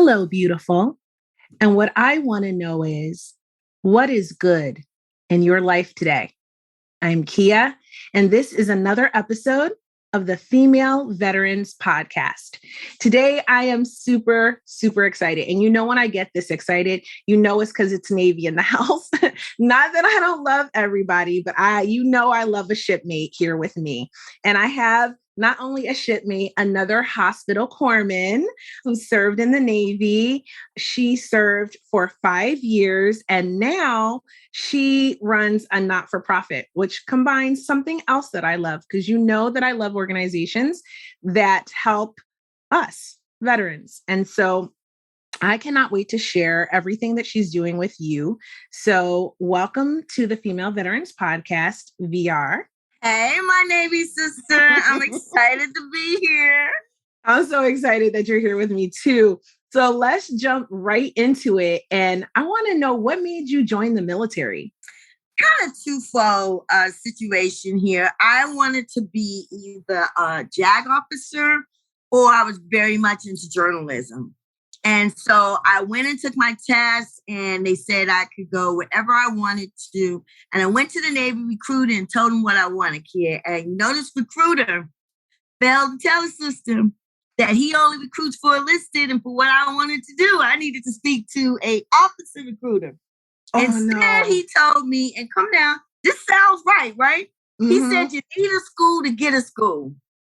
Hello, beautiful. And what I want to know is what is good in your life today? I'm Kia, and this is another episode of the Female Veterans Podcast. Today, I am super, super excited. And you know, when I get this excited, you know it's because it's Navy in the house. Not that I don't love everybody, but I love a shipmate here with me. And I have not only a shipmate, another hospital corpsman who served in the Navy. She served for 5 years, and now she runs a not-for-profit, which combines something else that I love, because you know that I love organizations that help us veterans. And so I cannot wait to share everything that she's doing with you. So welcome to the Female Veterans Podcast, VR. Hey, my Navy sister. I'm excited to be here. I'm so excited that you're here with me too. So let's jump right into it. And I want to know, what made you join the military? Kind of twofold situation here. I wanted to be either a JAG officer or I was very much into journalism. And so I went and took my test and they said I could go wherever I wanted to. And I went to the Navy recruiter and told them what I wanted, kid. And you know, this recruiter failed to tell the system that he only recruits for enlisted, and for what I wanted to do, I needed to speak to a officer recruiter. Instead, he told me, and come down, this sounds right? Mm-hmm. He said, you need a school to get a school.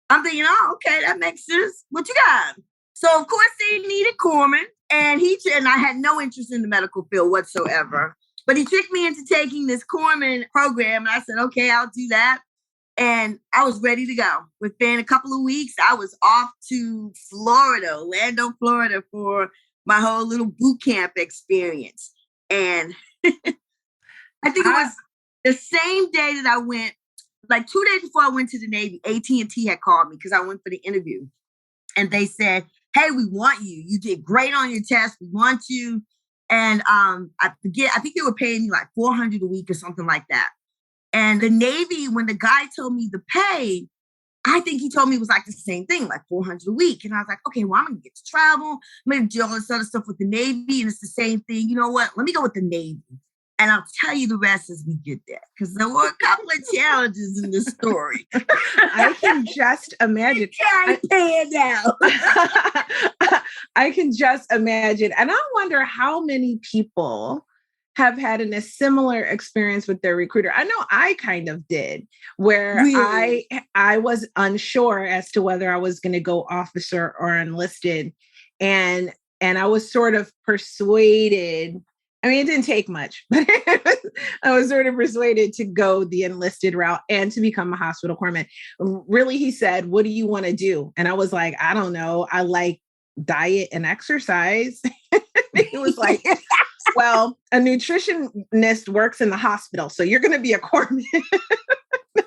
I'm thinking, oh, okay, that makes sense. What you got? So, of course, they needed corpsmen, and I had no interest in the medical field whatsoever. But he tricked me into taking this corpsman program, and I said, okay, I'll do that. And I was ready to go. Within a couple of weeks, I was off to Florida, Orlando, Florida, for my whole little boot camp experience. And I think it was the same day that I went, like 2 days before I went to the Navy, AT&T had called me because I went for the interview. And they said, hey, we want you. You did great on your test. We want you. And I think they were paying me like $400 a week or something like that. And the Navy, when the guy told me the pay, I think he told me it was like the same thing, like $400 a week. And I was like, okay, well, I'm going to get to travel. I'm going to do all this other stuff with the Navy. And it's the same thing. You know what? Let me go with the Navy. And I'll tell you the rest as we get there, because there were a couple of challenges in this story. I can just imagine. I pay it now. I can just imagine. And I wonder how many people have had a similar experience with their recruiter. I know I kind of did, where really? I was unsure as to whether I was going to go officer or enlisted. And I was sort of persuaded. I mean, it didn't take much, but I was sort of persuaded to go the enlisted route and to become a hospital corpsman. Really, he said, what do you want to do? And I was like, I don't know. I like diet and exercise. He was like, well, a nutritionist works in the hospital, so you're going to be a corpsman.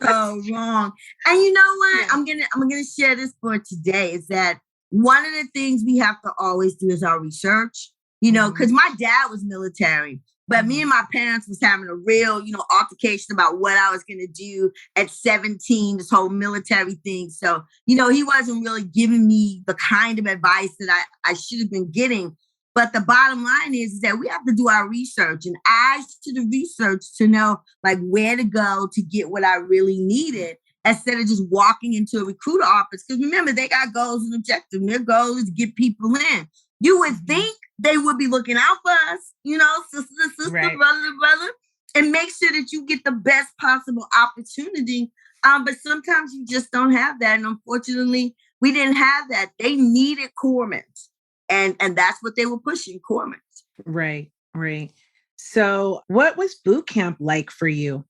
Oh, wrong. And you know what? Yeah. I'm gonna share this for today, is that one of the things we have to always do is our research. You know, because my dad was military, but me and my parents was having a real, altercation about what I was going to do at 17, this whole military thing. So, he wasn't really giving me the kind of advice that I should have been getting. But the bottom line is that we have to do our research and add to the research to know like where to go to get what I really needed, instead of just walking into a recruiter office. Because remember, they got goals and objectives. Their goal is to get people in. You would think they would be looking out for us, sister to sister, right, brother to brother, and make sure that you get the best possible opportunity. But sometimes you just don't have that. And unfortunately, we didn't have that. They needed corpsmen. And that's what they were pushing, corpsmen. Right. So what was boot camp like for you?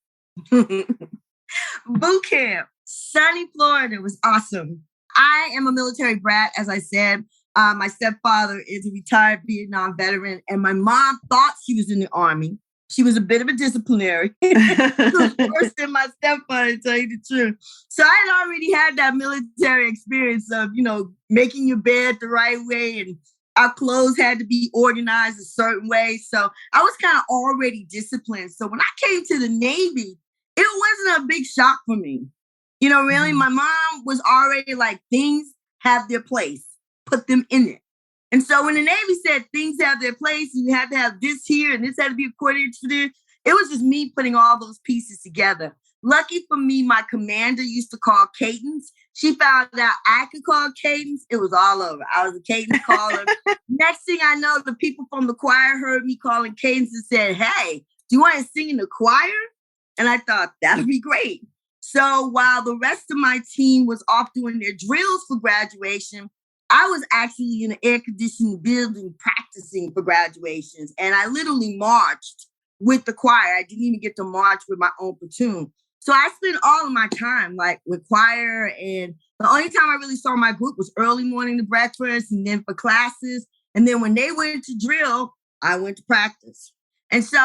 Boot camp, sunny Florida, was awesome. I am a military brat, as I said. My stepfather is a retired Vietnam veteran, and my mom thought she was in the Army. She was a bit of a disciplinary. Worse than my stepfather, to tell you the truth. So I had already had that military experience of, making your bed the right way, and our clothes had to be organized a certain way. So I was kind of already disciplined. So when I came to the Navy, it wasn't a big shock for me. Really, my mom was already like, things have their place. Put them in it. And so when the Navy said things have their place, you had to have this here and this had to be according to this, it was just me putting all those pieces together. Lucky for me, my commander used to call cadence. She found out I could call cadence. It was all over. I was a cadence caller. Next thing I know, the people from the choir heard me calling cadence and said, hey, do you want to sing in the choir? And I thought, that'd be great. So while the rest of my team was off doing their drills for graduation, I was actually in an air-conditioned building practicing for graduations. And I literally marched with the choir. I didn't even get to march with my own platoon. So I spent all of my time like with choir. And the only time I really saw my group was early morning to breakfast and then for classes. And then when they went to drill, I went to practice. And so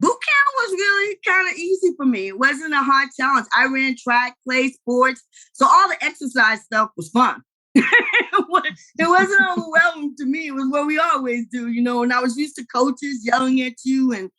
boot camp was really kind of easy for me. It wasn't a hard challenge. I ran track, played sports. So all the exercise stuff was fun. It wasn't overwhelming to me. It was what we always do, you know, and I was used to coaches yelling at you and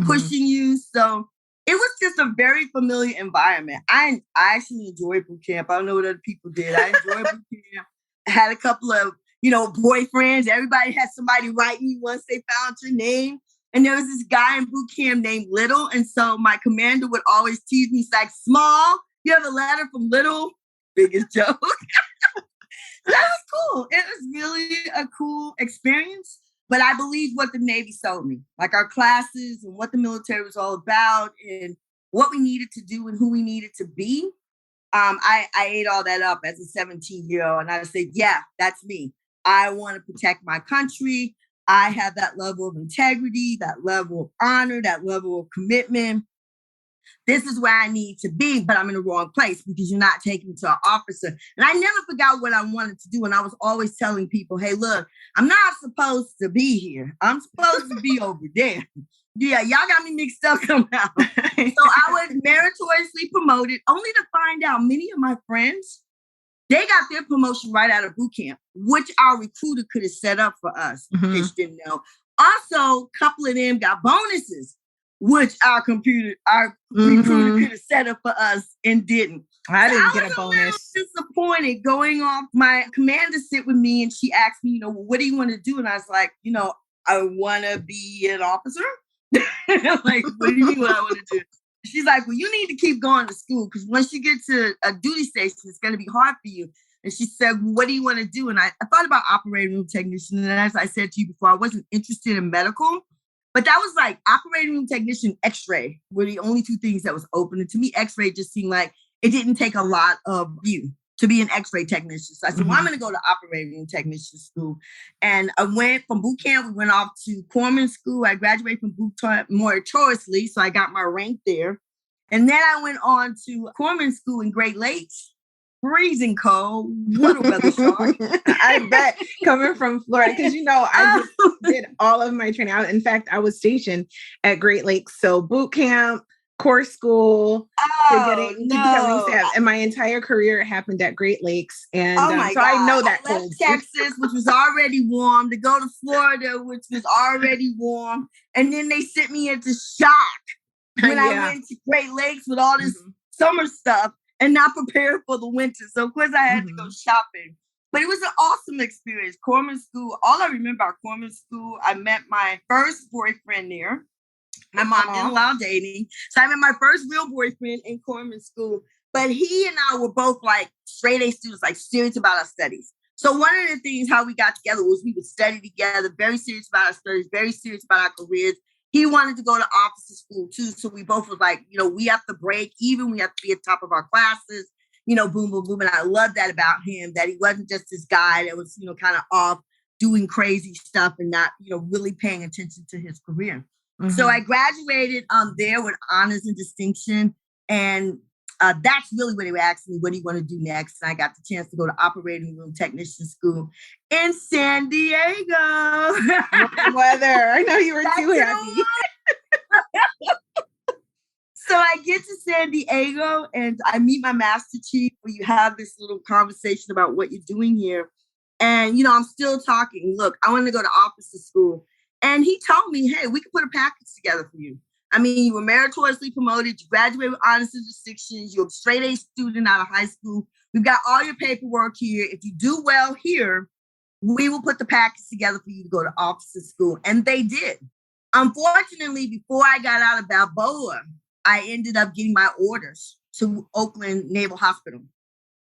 pushing you. So it was just a very familiar environment. I actually enjoyed boot camp. I don't know what other people did. I enjoyed boot camp. I had a couple of, you know, boyfriends. Everybody had somebody write me once they found your name. And there was this guy in boot camp named Little. And so my commander would always tease me. He's like, Small, you have a letter from Little? Biggest joke. That was cool. It was really a cool experience. But I believe what the Navy sold me, like our classes and what the military was all about and what we needed to do and who we needed to be. I ate all that up as a 17-year-old. And I said, yeah, that's me. I want to protect my country. I have that level of integrity, that level of honor, that level of commitment. This is where I need to be, but I'm in the wrong place because you're not taking me to an officer. And I never forgot what I wanted to do. And I was always telling people, hey, look, I'm not supposed to be here. I'm supposed to be over there. Yeah, y'all got me mixed up somehow. So I was meritoriously promoted, only to find out many of my friends, they got their promotion right out of boot camp, which our recruiter could have set up for us, in case you didn't know. Also, a couple of them got bonuses, which our recruiter could have set up for us and didn't. I didn't get a bonus. Disappointed going off. My commander sit with me and she asked me, you know, well, what do you want to do? And I was like, you know, I want to be an officer. Like, what do you mean what I want to do? She's like, well, you need to keep going to school because once you get to a duty station, it's going to be hard for you. And she said, well, what do you want to do? And I thought about operating room technician. And as I said to you before, I wasn't interested in medical. But that was like operating room technician, X-ray were the only two things that was open. And to me, X-ray just seemed like it didn't take a lot of you to be an X-ray technician. So I said, well, I'm going to go to operating room technician school. And I went from boot camp. We went off to corpsman school. I graduated from boot camp meritoriously. So I got my rank there. And then I went on to corpsman school in Great Lakes. Freezing cold, water weather shark. I bet coming from Florida, because you know I just did all of my training. In fact, I was stationed at Great Lakes, so boot camp, course school, becoming staff, and my entire career happened at Great Lakes, and so God. I know that I left Texas, which was already warm, to go to Florida, which was already warm, and then they sent me into shock when I went to Great Lakes with all this summer stuff. And not prepared for the winter. So, of course, I had to go shopping. But it was an awesome experience. Corpsman school, all I remember about Corpsman school, I met my first boyfriend there. My mom didn't allow dating. So I met my first real boyfriend in Corpsman school. But he and I were both like straight A students, like serious about our studies. So one of the things how we got together was we would study together, very serious about our studies, very serious about our careers. He wanted to go to officer school too. So we both were like, you know, we have to break even. We have to be at top of our classes, you know, boom, boom, boom. And I love that about him, that he wasn't just this guy that was, you know, kind of off doing crazy stuff and not, you know, really paying attention to his career. So I graduated there with honors and distinction. And that's really what they were asking me, what do you want to do next? And I got the chance to go to operating room technician school in San Diego. Weather. I know you were too happy. So I get to San Diego and I meet my master chief where you have this little conversation about what you're doing here. And, you know, I'm still talking. Look, I want to go to officer school. And he told me, hey, we can put a package together for you. I mean, you were meritoriously promoted. You graduated with honors and distinctions. You're a straight A student out of high school. We've got all your paperwork here. If you do well here, We will put the package together for you to go to officer school. And they did. Unfortunately, before I got out of Balboa, I ended up getting my orders to Oakland Naval Hospital.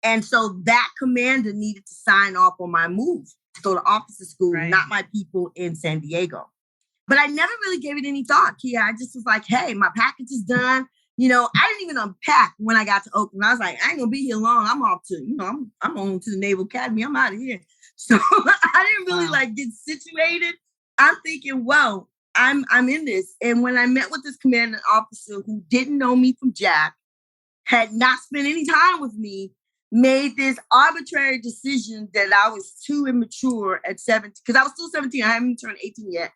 And so that commander needed to sign off on my move to go to officer school, not my people in San Diego. But I never really gave it any thought, Kia. I just was like, hey, my package is done. You know, I didn't even unpack when I got to Oakland. I was like, I ain't gonna be here long. I'm off to, you know, I'm on to the Naval Academy. I'm out of here. So I didn't really like get situated. I'm thinking, well, I'm in this. And when I met with this commanding officer who didn't know me from Jack, had not spent any time with me, made this arbitrary decision that I was too immature at 17, because I was still 17. I haven't turned 18 yet.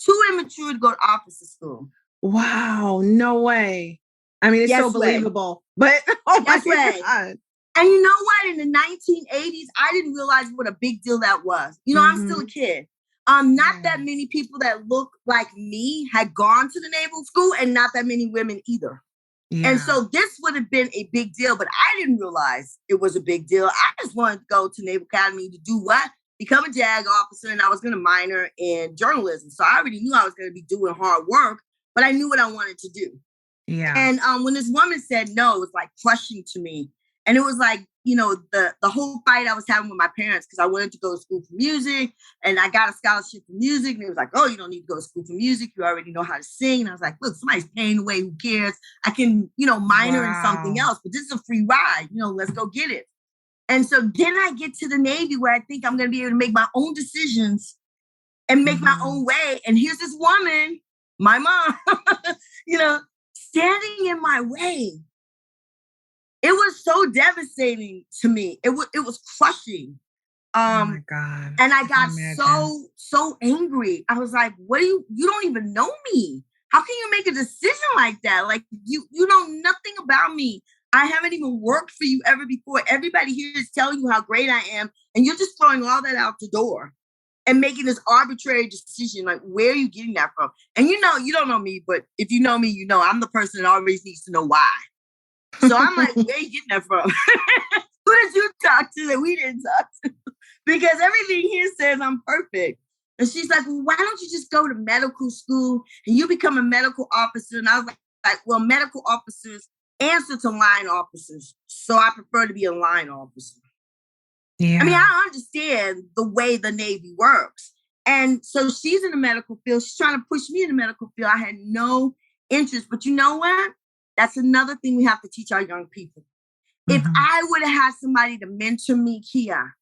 Too immature to go to officer school. Wow, no way. I mean, it's so believable, but oh my God. And you know what? In the 1980s, I didn't realize what a big deal that was. You know, I'm still a kid. Not that many people that look like me had gone to the naval school, and not that many women either. Yeah. And so this would have been a big deal, but I didn't realize it was a big deal. I just wanted to go to Naval Academy to do what? Become a JAG officer, and I was going to minor in journalism. So I already knew I was going to be doing hard work, but I knew what I wanted to do. Yeah. And when this woman said no, it was like crushing to me. And it was like, you know, the whole fight I was having with my parents, because I wanted to go to school for music, and I got a scholarship for music. And it was like, oh, you don't need to go to school for music. You already know how to sing. And I was like, look, somebody's paying the way. Who cares? I can, you know, minor in something else, but this is a free ride. You know, let's go get it. And so then I get to the Navy where I think I'm going to be able to make my own decisions and make my own way. And here's this woman, my mom, you know, standing in my way. It was so devastating to me. It was crushing. Oh my God. And I got so angry. I was like, what do you don't even know me. How can you make a decision like that? Like you know nothing about me. I haven't even worked for you ever before. Everybody here is telling you how great I am. And you're just throwing all that out the door and making this arbitrary decision. Like, where are you getting that from? And you know, you don't know me, but if you know me, you know I'm the person that always needs to know why. So I'm like, where are you getting that from? Who did you talk to that we didn't talk to? Because everything here says I'm perfect. And she's like, well, why don't you just go to medical school and you become a medical officer? And I was like, well, medical officers answer to line officers. So I prefer to be a line officer. Yeah. I mean, I understand the way the Navy works. And so she's in the medical field. She's trying to push me in the medical field. I had no interest. But you know what? That's another thing we have to teach our young people. If I would have had somebody to mentor me, Kia,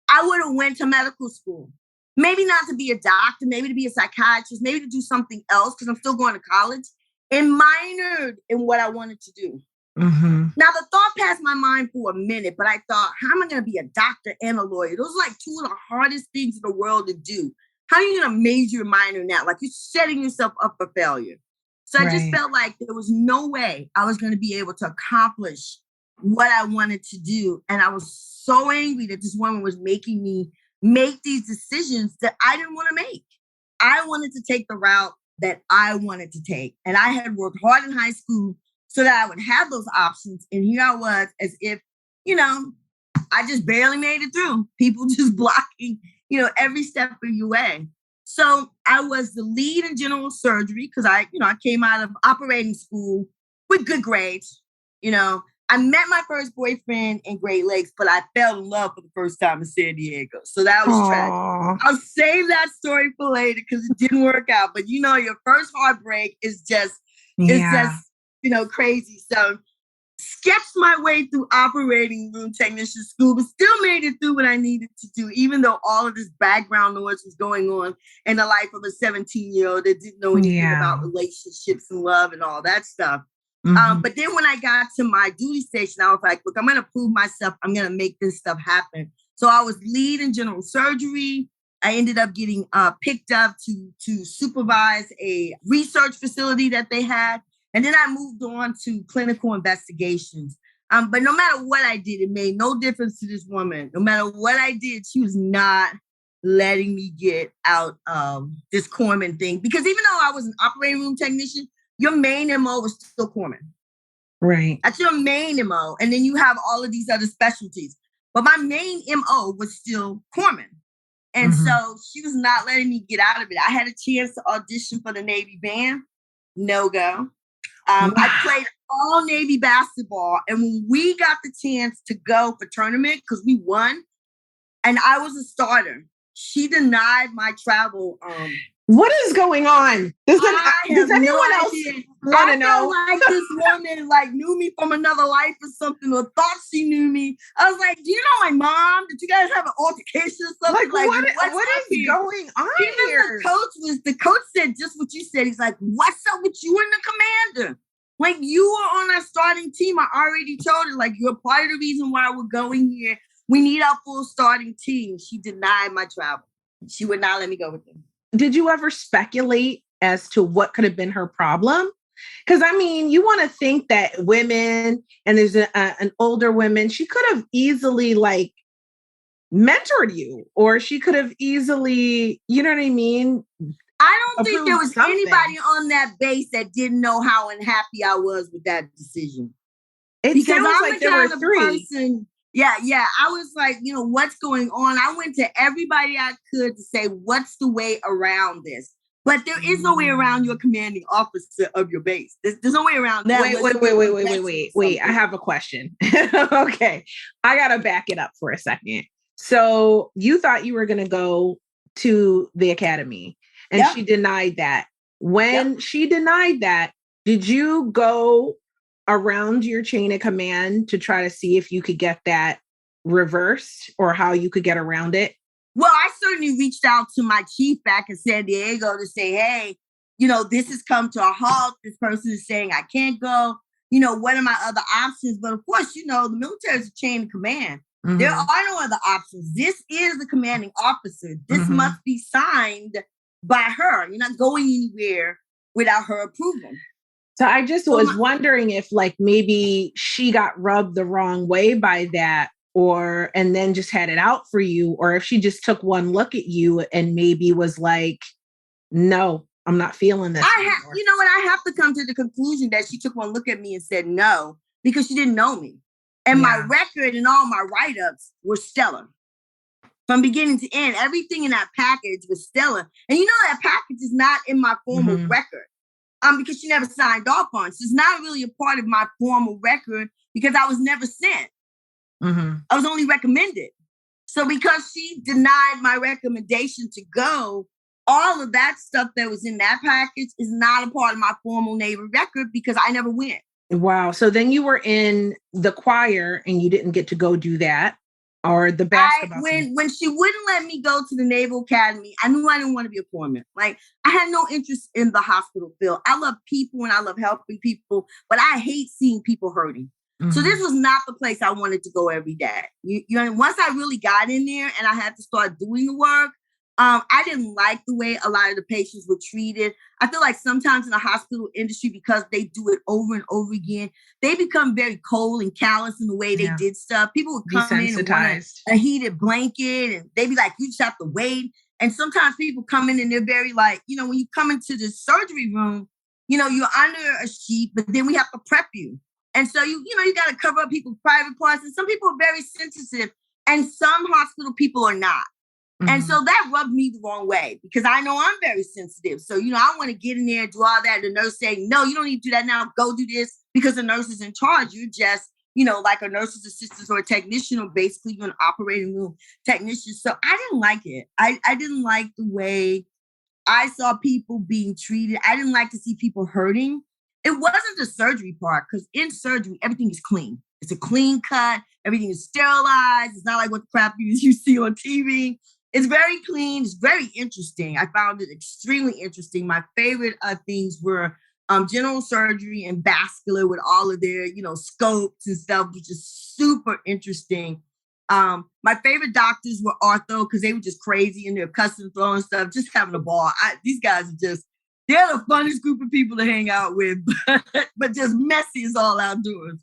I would have went to medical school. Maybe not to be a doctor, maybe to be a psychiatrist, maybe to do something else, because I'm still going to college, and minored in what I wanted to do. Now, the thought passed my mind for a minute, but I thought, how am I going to be a doctor and a lawyer? Those are like two of the hardest things in the world to do. How are you going to major and minor in that? Like, you're setting yourself up for failure. So I just felt like there was no way I was going to be able to accomplish what I wanted to do. And I was so angry that this woman was making me make these decisions that I didn't want to make. I wanted to take the route that I wanted to take. And I had worked hard in high school so that I would have those options. And here I was as if, you know, I just barely made it through. People just blocking, you know, every step of your way. So I was the lead in general surgery because I came out of operating school with good grades. You know, I met my first boyfriend in Great Lakes, but I fell in love for the first time in San Diego. So that was tragic. I'll save that story for later because it didn't work out. But you know, your first heartbreak is just, you know, crazy. So sketched my way through operating room technician school, but still made it through what I needed to do, even though all of this background noise was going on in the life of a 17-year-old that didn't know anything about relationships and love and all that stuff. But then when I got to my duty station, I was like, look, I'm going to prove myself. I'm going to make this stuff happen. So I was lead in general surgery. I ended up getting picked up to supervise a research facility that they had. And then I moved on to clinical investigations. But no matter what I did, it made no difference to this woman. No matter what I did, she was not letting me get out of this corpsman thing. Because even though I was an operating room technician, your main MO was still corpsman. Right. That's your main MO. And then you have all of these other specialties. But my main MO was still corpsman. And so she was not letting me get out of it. I had a chance to audition for the Navy band. No go. Wow. I played all Navy basketball. And when we got the chance to go for tournament, because we won, and I was a starter, she denied my travel. What is going on? Does anyone else want to know? Like this woman like knew me from another life or something, or thought she knew me. I was like, do you know my mom? Did you guys have an altercation or something? Like what is going on here? The coach said just what you said. He's like, what's up with you and the commander? Like, you were on our starting team. I already told her, like, you're part of the reason why we're going here. We need our full starting team. She denied my travel. She would not let me go with them. Did you ever speculate as to what could have been her problem? Because, I mean, you want to think that women, and there's an older woman, she could have easily, like, mentored you, or she could have easily, you know what I mean? I don't think there was anybody on that base that didn't know how unhappy I was with that decision. It sounds like there were three. Yeah. I was like, what's going on? I went to everybody I could to say, what's the way around this? But there is no way around your commanding officer of your base. There's no way around that. Wait. I have a question. Okay. I got to back it up for a second. So you thought you were going to go to the academy, and she denied that. When she denied that, did you go around your chain of command to try to see if you could get that reversed, or how you could get around it? Well, I certainly reached out to my chief back in San Diego to say, hey, this has come to a halt. This person is saying I can't go. What are my other options? But of course, the military is a chain of command. Mm-hmm. There are no other options. This is the commanding officer. This must be signed by her. You're not going anywhere without her approval. So I just was wondering if, like, maybe she got rubbed the wrong way by that, and then just had it out for you, or if she just took one look at you and maybe was like, no, I'm not feeling this. I have to come to the conclusion that she took one look at me and said no, because she didn't know me. And my record and all my write-ups were stellar. From beginning to end, everything in that package was stellar. And that package is not in my formal record. Because she never signed off on it. So it's not really a part of my formal record because I was never sent. I was only recommended. So because she denied my recommendation to go, all of that stuff that was in that package is not a part of my formal Navy record because I never went. Wow. So then you were in the choir and you didn't get to go do that, or the basketball team? When she wouldn't let me go to the Naval Academy, I knew I didn't want to be a corpsman. Like, I had no interest in the hospital field. I love people and I love helping people, but I hate seeing people hurting. So this was not the place I wanted to go every day. Once I really got in there and I had to start doing the work, I didn't like the way a lot of the patients were treated. I feel like sometimes in the hospital industry, because they do it over and over again, they become very cold and callous in the way they did stuff. People would come in and want a heated blanket, and they'd be like, you just have to wait. And sometimes people come in and they're very like, when you come into the surgery room, you're under a sheet, but then we have to prep you. And so, you got to cover up people's private parts. And some people are very sensitive, and some hospital people are not. And so that rubbed me the wrong way because I know I'm very sensitive. So, I want to get in there and do all that. The nurse saying, no, you don't need to do that now. Go do this because the nurse is in charge. You're just, like a nurse's assistant or a technician, or basically you're an operating room technician. So I didn't like it. I didn't like the way I saw people being treated. I didn't like to see people hurting. It wasn't the surgery part, because in surgery, everything is clean. It's a clean cut. Everything is sterilized. It's not like what the crap you see on TV. It's very clean. It's very interesting. I found it extremely interesting. My favorite things were general surgery and vascular with all of their, scopes and stuff, which is super interesting. My favorite doctors were ortho because they were just crazy and they're custom throwing stuff, just having a ball. These guys are they're the funnest group of people to hang out with, but just messy as all outdoors.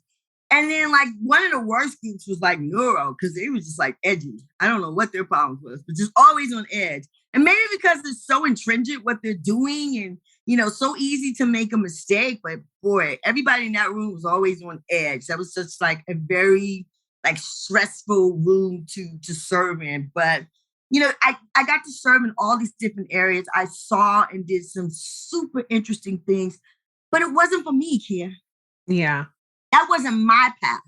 And then, like, one of the worst groups was like neuro, because they was just like edgy. I don't know what their problem was, but just always on edge. And maybe because it's so intrinsic what they're doing, and so easy to make a mistake. But boy, everybody in that room was always on edge. That was just like a very stressful room to serve in. But I got to serve in all these different areas. I saw and did some super interesting things, but it wasn't for me, Kia. Yeah. That wasn't my path.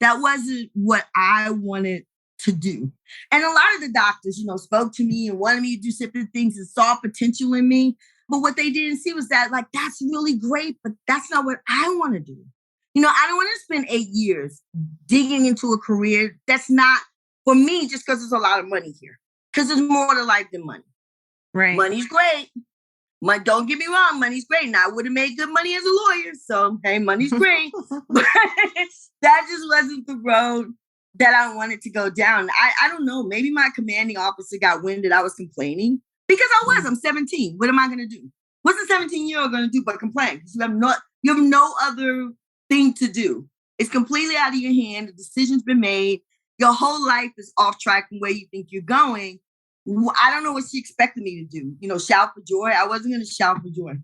That wasn't what I wanted to do. And a lot of the doctors, spoke to me and wanted me to do different things and saw potential in me. But what they didn't see was that, like, that's really great, but that's not what I want to do. I don't want to spend 8 years digging into a career that's not for me just because there's a lot of money here. Because there's more to life than money. Right. Money's great. Don't get me wrong, money's great. Now, I would have made good money as a lawyer. So, hey, money's great. But that just wasn't the road that I wanted to go down. I don't know. Maybe my commanding officer got wind that I was complaining. Because I'm 17. What am I going to do? What's a 17-year-old going to do but complain? Because you have no other thing to do. It's completely out of your hand. The decision's been made. Your whole life is off track from where you think you're going. I don't know what she expected me to do. Shout for joy. I wasn't going to shout for joy.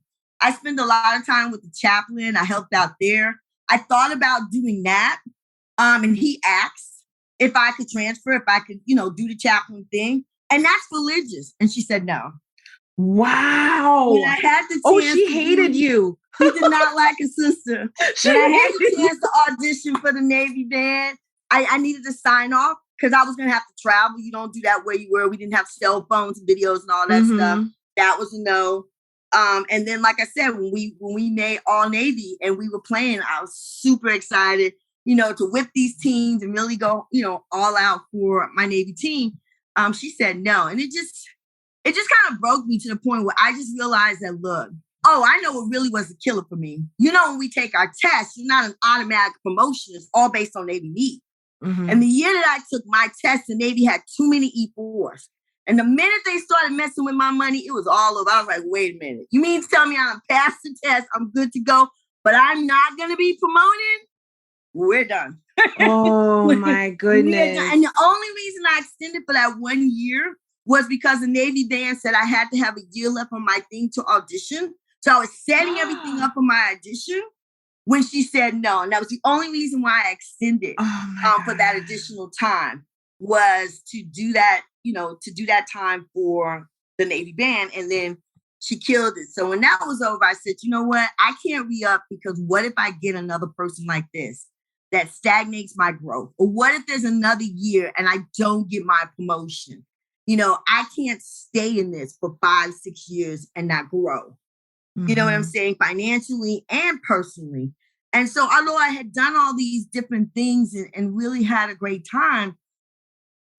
I spent a lot of time with the chaplain. I helped out there. I thought about doing that. And he asked if I could transfer, if I could, do the chaplain thing. And that's religious. And she said no. Wow. When I had the chance she hated you. She did not like a sister. When I had the chance to audition for the Navy band, I needed to sign off because I was going to have to travel. You don't do that where you were. We didn't have cell phones and videos and all that stuff. That was a no. And then, like I said, when we made All Navy and we were playing, I was super excited, to whip these teams and really go, all out for my Navy team. She said no. And it just kind of broke me to the point where I just realized that, look, I know what really was the killer for me. When we take our test, it's not an automatic promotion. It's all based on Navy need. And the year that I took my test, the Navy had too many E4s. And the minute they started messing with my money, it was all over. I was like, wait a minute. You mean to tell me I'm passed the test, I'm good to go, but I'm not going to be promoted? We're done. Oh, my goodness. And the only reason I extended for that 1 year was because the Navy band said I had to have a year left on my thing to audition. So I was setting everything up for my audition when she said no. And that was the only reason why I extended for that additional time, was to do that, to do that time for the Navy band. And then she killed it. So when that was over, I said, you know what? I can't re-up, because what if I get another person like this that stagnates my growth? Or what if there's another year and I don't get my promotion? I can't stay in this for 5-6 years and not grow. You know what I'm saying? Financially and personally. And so although I had done all these different things and really had a great time,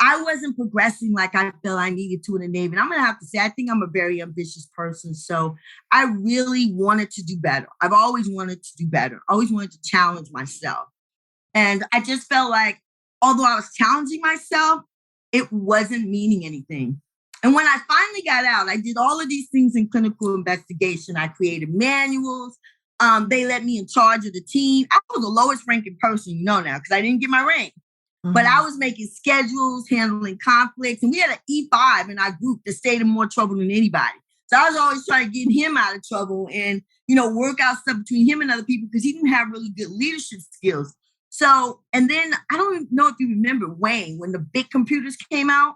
I wasn't progressing like I felt I needed to in the Navy. And I'm going to have to say, I think I'm a very ambitious person. So I really wanted to do better. I've always wanted to do better. I always wanted to challenge myself. And I just felt like, although I was challenging myself, it wasn't meaning anything. And when I finally got out, I did all of these things in clinical investigation. I created manuals. They let me in charge of the team. I was the lowest ranking person, now, because I didn't get my rank. But I was making schedules, handling conflicts. And we had an E5 in our group that stayed in more trouble than anybody. So I was always trying to get him out of trouble and, work out stuff between him and other people, because he didn't have really good leadership skills. So, and then I don't know if you remember Wayne, when the big computers came out.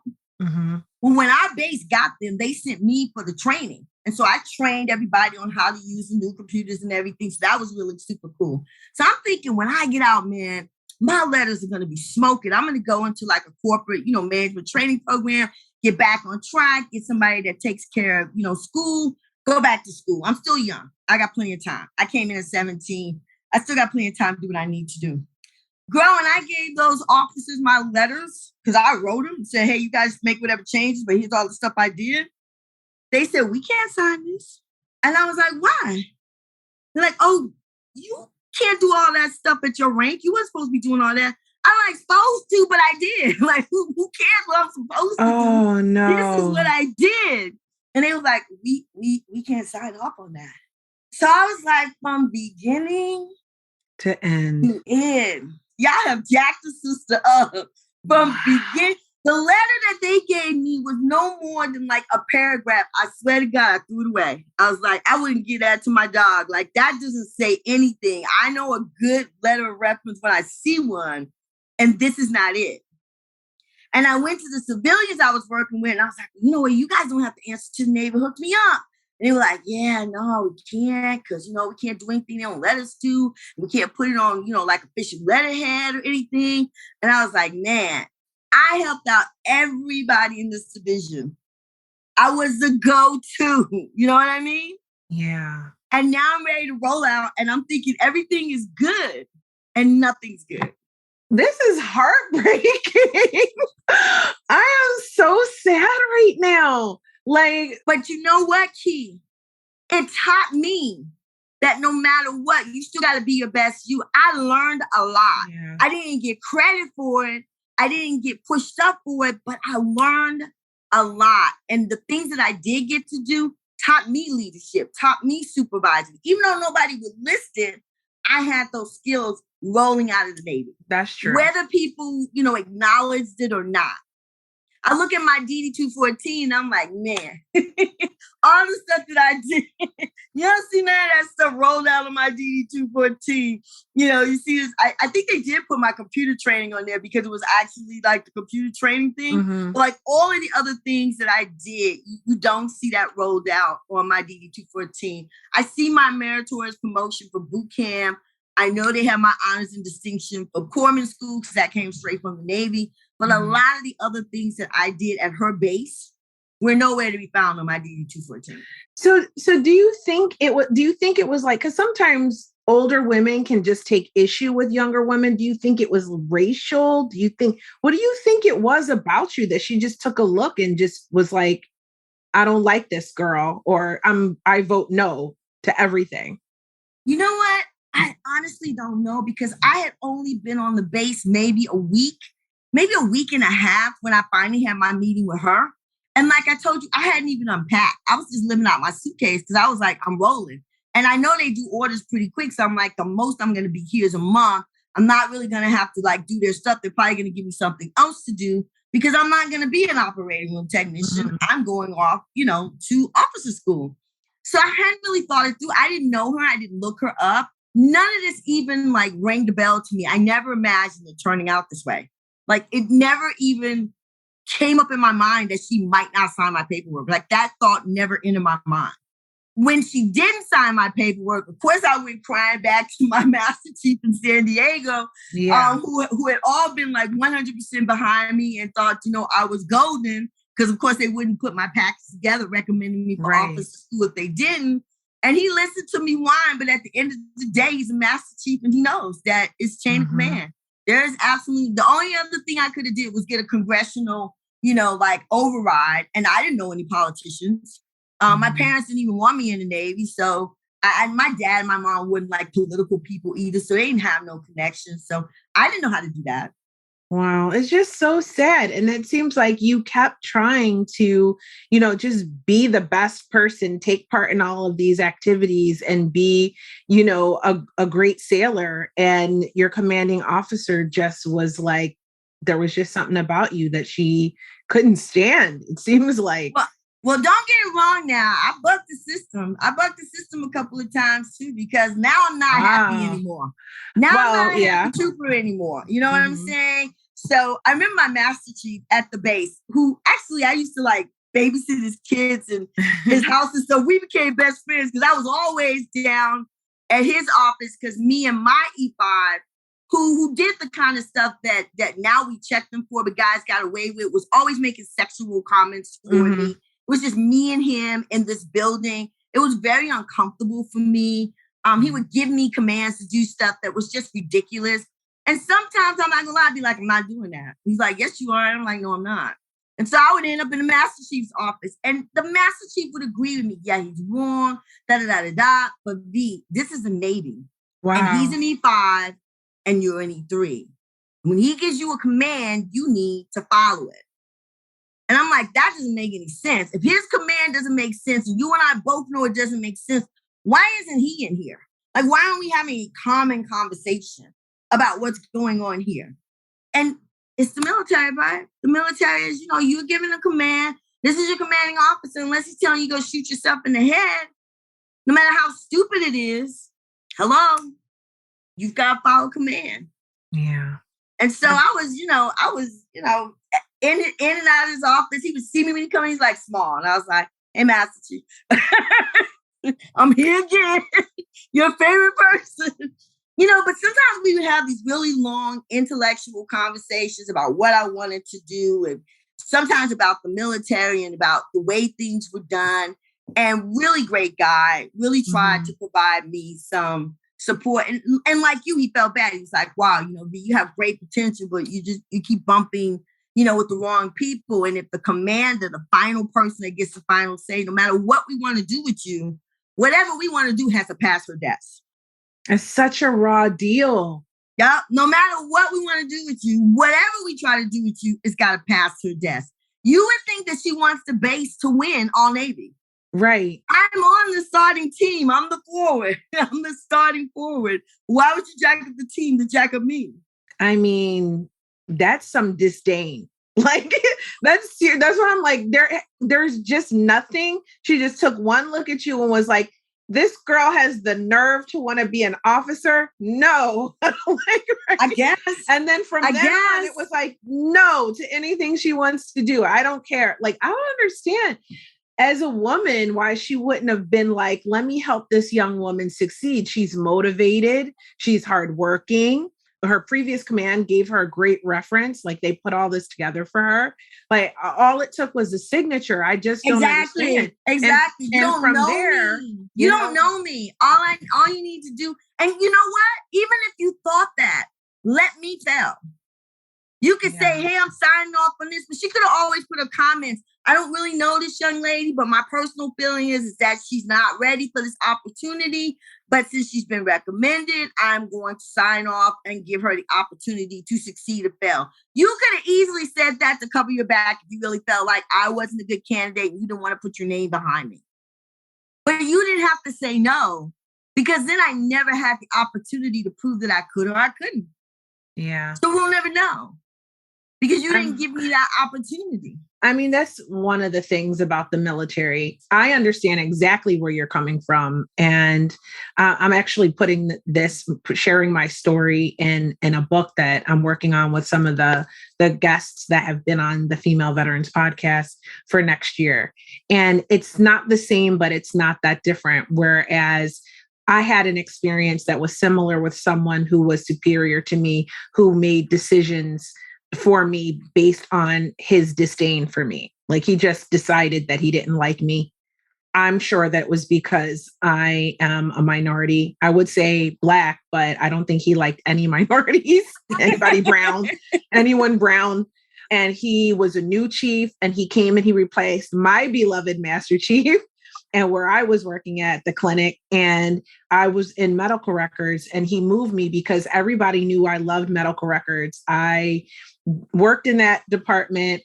Well, when our base got them, they sent me for the training. And so I trained everybody on how to use the new computers and everything. So that was really super cool. So I'm thinking, when I get out, man, my letters are going to be smoking. I'm going to go into like a corporate, management training program, get back on track, get somebody that takes care of, school, go back to school. I'm still young. I got plenty of time. I came in at 17. I still got plenty of time to do what I need to do. Girl, and I gave those officers my letters, because I wrote them and said, hey, you guys make whatever changes, but here's all the stuff I did. They said, we can't sign this. And I was like, why? They're like, oh, you can't do all that stuff at your rank. You weren't supposed to be doing all that. I'm like, supposed to, but I did. Like, who cares what I'm supposed to do? Oh, no. This is what I did. And they were like, we can't sign off on that. So I was like, from beginning to end. Y'all have jacked the sister up from beginning. The letter that they gave me was no more than like a paragraph. I swear to God, I threw it away. I was like, I wouldn't give that to my dog. Like, that doesn't say anything. I know a good letter of reference when I see one, and this is not it. And I went to the civilians I was working with, and I was like, you know what, you guys don't have to answer to the Navy, hook me up. And they were like, yeah, no, we can't, because, we can't do anything they don't let us do. We can't put it on, like official letterhead or anything. And I was like, man, I helped out everybody in this division. I was the go-to, you know what I mean? Yeah. And now I'm ready to roll out, and I'm thinking everything is good and nothing's good. This is heartbreaking. I am so sad right now. But you know what, Key? It taught me that no matter what, you still got to be your best you. I learned a lot. Yeah. I didn't get credit for it. I didn't get pushed up for it, but I learned a lot. And the things that I did get to do taught me leadership, taught me supervising. Even though nobody would list it, I had those skills rolling out of the Navy. That's true. Whether people, acknowledged it or not. I look at my DD-214, I'm like, man, all the stuff that I did, you ever see that stuff rolled out of my DD-214? You see this, I think they did put my computer training on there because it was actually like the computer training thing. Mm-hmm. But like all of the other things that I did, you don't see that rolled out on my DD-214. I see my meritorious promotion for boot camp. I know they have my honors and distinction for corpsman school because that came straight from the Navy. But a lot of the other things that I did at her base were nowhere to be found on my DD-214. So do you think it was? Do you think it was like, because sometimes older women can just take issue with younger women? Do you think it was racial? What do you think it was about you that she just took a look and just was like, I don't like this girl, or I vote no to everything? You know what? I honestly don't know, because I had only been on the base maybe a week and a half when I finally had my meeting with her. And like I told you, I hadn't even unpacked. I was just living out my suitcase because I was like, I'm rolling. And I know they do orders pretty quick. So I'm like, the most I'm going to be here is a month. I'm not really going to have to like do their stuff. They're probably going to give me something else to do because I'm not going to be an operating room technician. Mm-hmm. I'm going off, to officer school. So I hadn't really thought it through. I didn't know her. I didn't look her up. None of this even like rang the bell to me. I never imagined it turning out this way. Like it never even came up in my mind that she might not sign my paperwork. Like that thought never entered my mind. When she didn't sign my paperwork, of course I went crying back to my master chief in San Diego, who had all been like 100% behind me and thought, I was golden because of course they wouldn't put my package together, recommending me for officer school if they didn't. And he listened to me whine, but at the end of the day, he's a master chief and he knows that it's chain of command. There's absolutely, the only other thing I could have did was get a congressional, override. And I didn't know any politicians. My parents didn't even want me in the Navy. So my dad and my mom wouldn't like political people either. So they didn't have no connections. So I didn't know how to do that. Wow. It's just so sad. And it seems like you kept trying to, just be the best person, take part in all of these activities and be, a great sailor. And your commanding officer just was like, there was just something about you that she couldn't stand. It seems like. Well, don't get it wrong now. I bucked the system. A couple of times too, because now I'm not happy anymore. Now I'm not a happy trooper anymore. You know what I'm saying? So I remember my master chief at the base, who actually I used to like babysit his kids and his houses. So we became best friends because I was always down at his office because me and my E5, who did the kind of stuff that now we check them for, but guys got away with, was always making sexual comments for me. It was just me and him in this building. It was very uncomfortable for me. He would give me commands to do stuff that was just ridiculous. And sometimes I'm not gonna lie, I'd be like, I'm not doing that. He's like, yes, you are. And I'm like, no, I'm not. And so I would end up in the master chief's office, and the master chief would agree with me. Yeah, he's wrong. But this is the Navy. Wow. And he's an E5 and you're an E3. When he gives you a command, you need to follow it. And I'm like, that doesn't make any sense. If his command doesn't make sense, and you and I both know it doesn't make sense, why isn't he in here? Like, why aren't we having a common conversation about what's going on here? And it's the military, right? The military is, you're given a command. This is your commanding officer. Unless he's telling you to go shoot yourself in the head, no matter how stupid it is, hello, you've got to follow command. Yeah. And so I was, in and out of his office. He would see me when he come in. He's like, small. And I was like, hey, Master Chief, I'm here again. Your favorite person. But sometimes we would have these really long intellectual conversations about what I wanted to do, and sometimes about the military and about the way things were done. And really great guy, really tried to provide me some support. And like you, he felt bad. He was like, wow, you have great potential, but you keep bumping, with the wrong people. And if the commander, the final person that gets the final say, no matter what we want to do with you, whatever we want to do has to pass her desk. It's such a raw deal. Yeah. No matter what we want to do with you, whatever we try to do with you, it's got to pass her desk. You would think that she wants the base to win all Navy. Right. I'm on the starting team. I'm the forward. I'm the starting forward. Why would you jack up the team to jack up me? I mean, that's some disdain. Like that's what I'm like. There's just nothing. She just took one look at you and was like, this girl has the nerve to want to be an officer. No. Like, right? I guess. And then from then on, it was like, no to anything she wants to do. I don't care. Like, I don't understand as a woman why she wouldn't have been like, let me help this young woman succeed. She's motivated. She's hardworking. Her previous command gave her a great reference. Like they put all this together for her. Like all it took was a signature. I just don't understand. Exactly. And from there, you don't know me. All you need to do. And you know what? Even if you thought that, let me tell. You could say, hey, I'm signing off on this, but she could have always put her comments. I don't really know this young lady, but my personal feeling is that she's not ready for this opportunity. But since she's been recommended, I'm going to sign off and give her the opportunity to succeed or fail. You could have easily said that to cover your back if you really felt like I wasn't a good candidate and you didn't want to put your name behind me. But you didn't have to say no, because then I never had the opportunity to prove that I could or I couldn't. Yeah. So we'll never know. Because you didn't give me that opportunity. I mean, that's one of the things about the military. I understand exactly where you're coming from. And I'm actually sharing my story in a book that I'm working on with some of the guests that have been on the Female Veterans Podcast for next year. And it's not the same, but it's not that different. Whereas I had an experience that was similar with someone who was superior to me, who made decisions for me based on his disdain for me. Like he just decided that he didn't like me. I'm sure that was because I am a minority. I would say Black, but I don't think he liked any minorities, anyone brown. And he was a new chief and he came and he replaced my beloved Master Chief. And where I was working at the clinic, and I was in medical records, and he moved me because everybody knew I loved medical records. I worked in that department.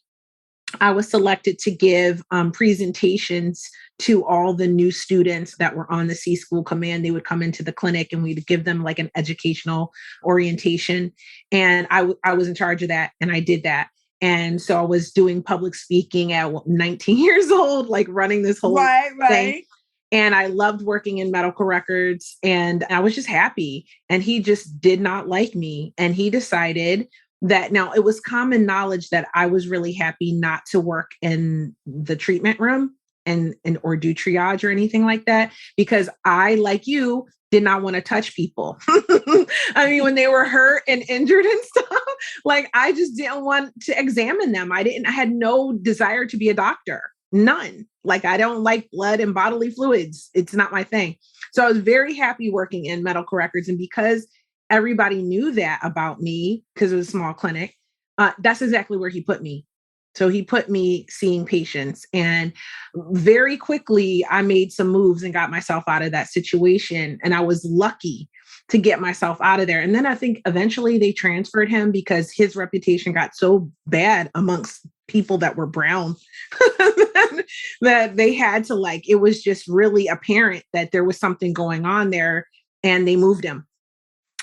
I was selected to give presentations to all the new students that were on the C School Command. They would come into the clinic and we'd give them like an educational orientation. And I was in charge of that, and I did that. And so I was doing public speaking at 19 years old, like running this whole thing. And I loved working in medical records, and I was just happy. And he just did not like me. And he decided that now it was common knowledge that I was really happy not to work in the treatment room or do triage or anything like that, because I, like you, did not want to touch people. I mean, when they were hurt and injured and stuff, like I just didn't want to examine them. I had no desire to be a doctor. None. Like I don't like blood and bodily fluids. It's not my thing. So I was very happy working in medical records. And because everybody knew that about me, because it was a small clinic, that's exactly where he put me. So he put me seeing patients, and very quickly I made some moves and got myself out of that situation. And I was lucky to get myself out of there. And then I think eventually they transferred him because his reputation got so bad amongst people that were brown that they had to, like, it was just really apparent that there was something going on there, and they moved him.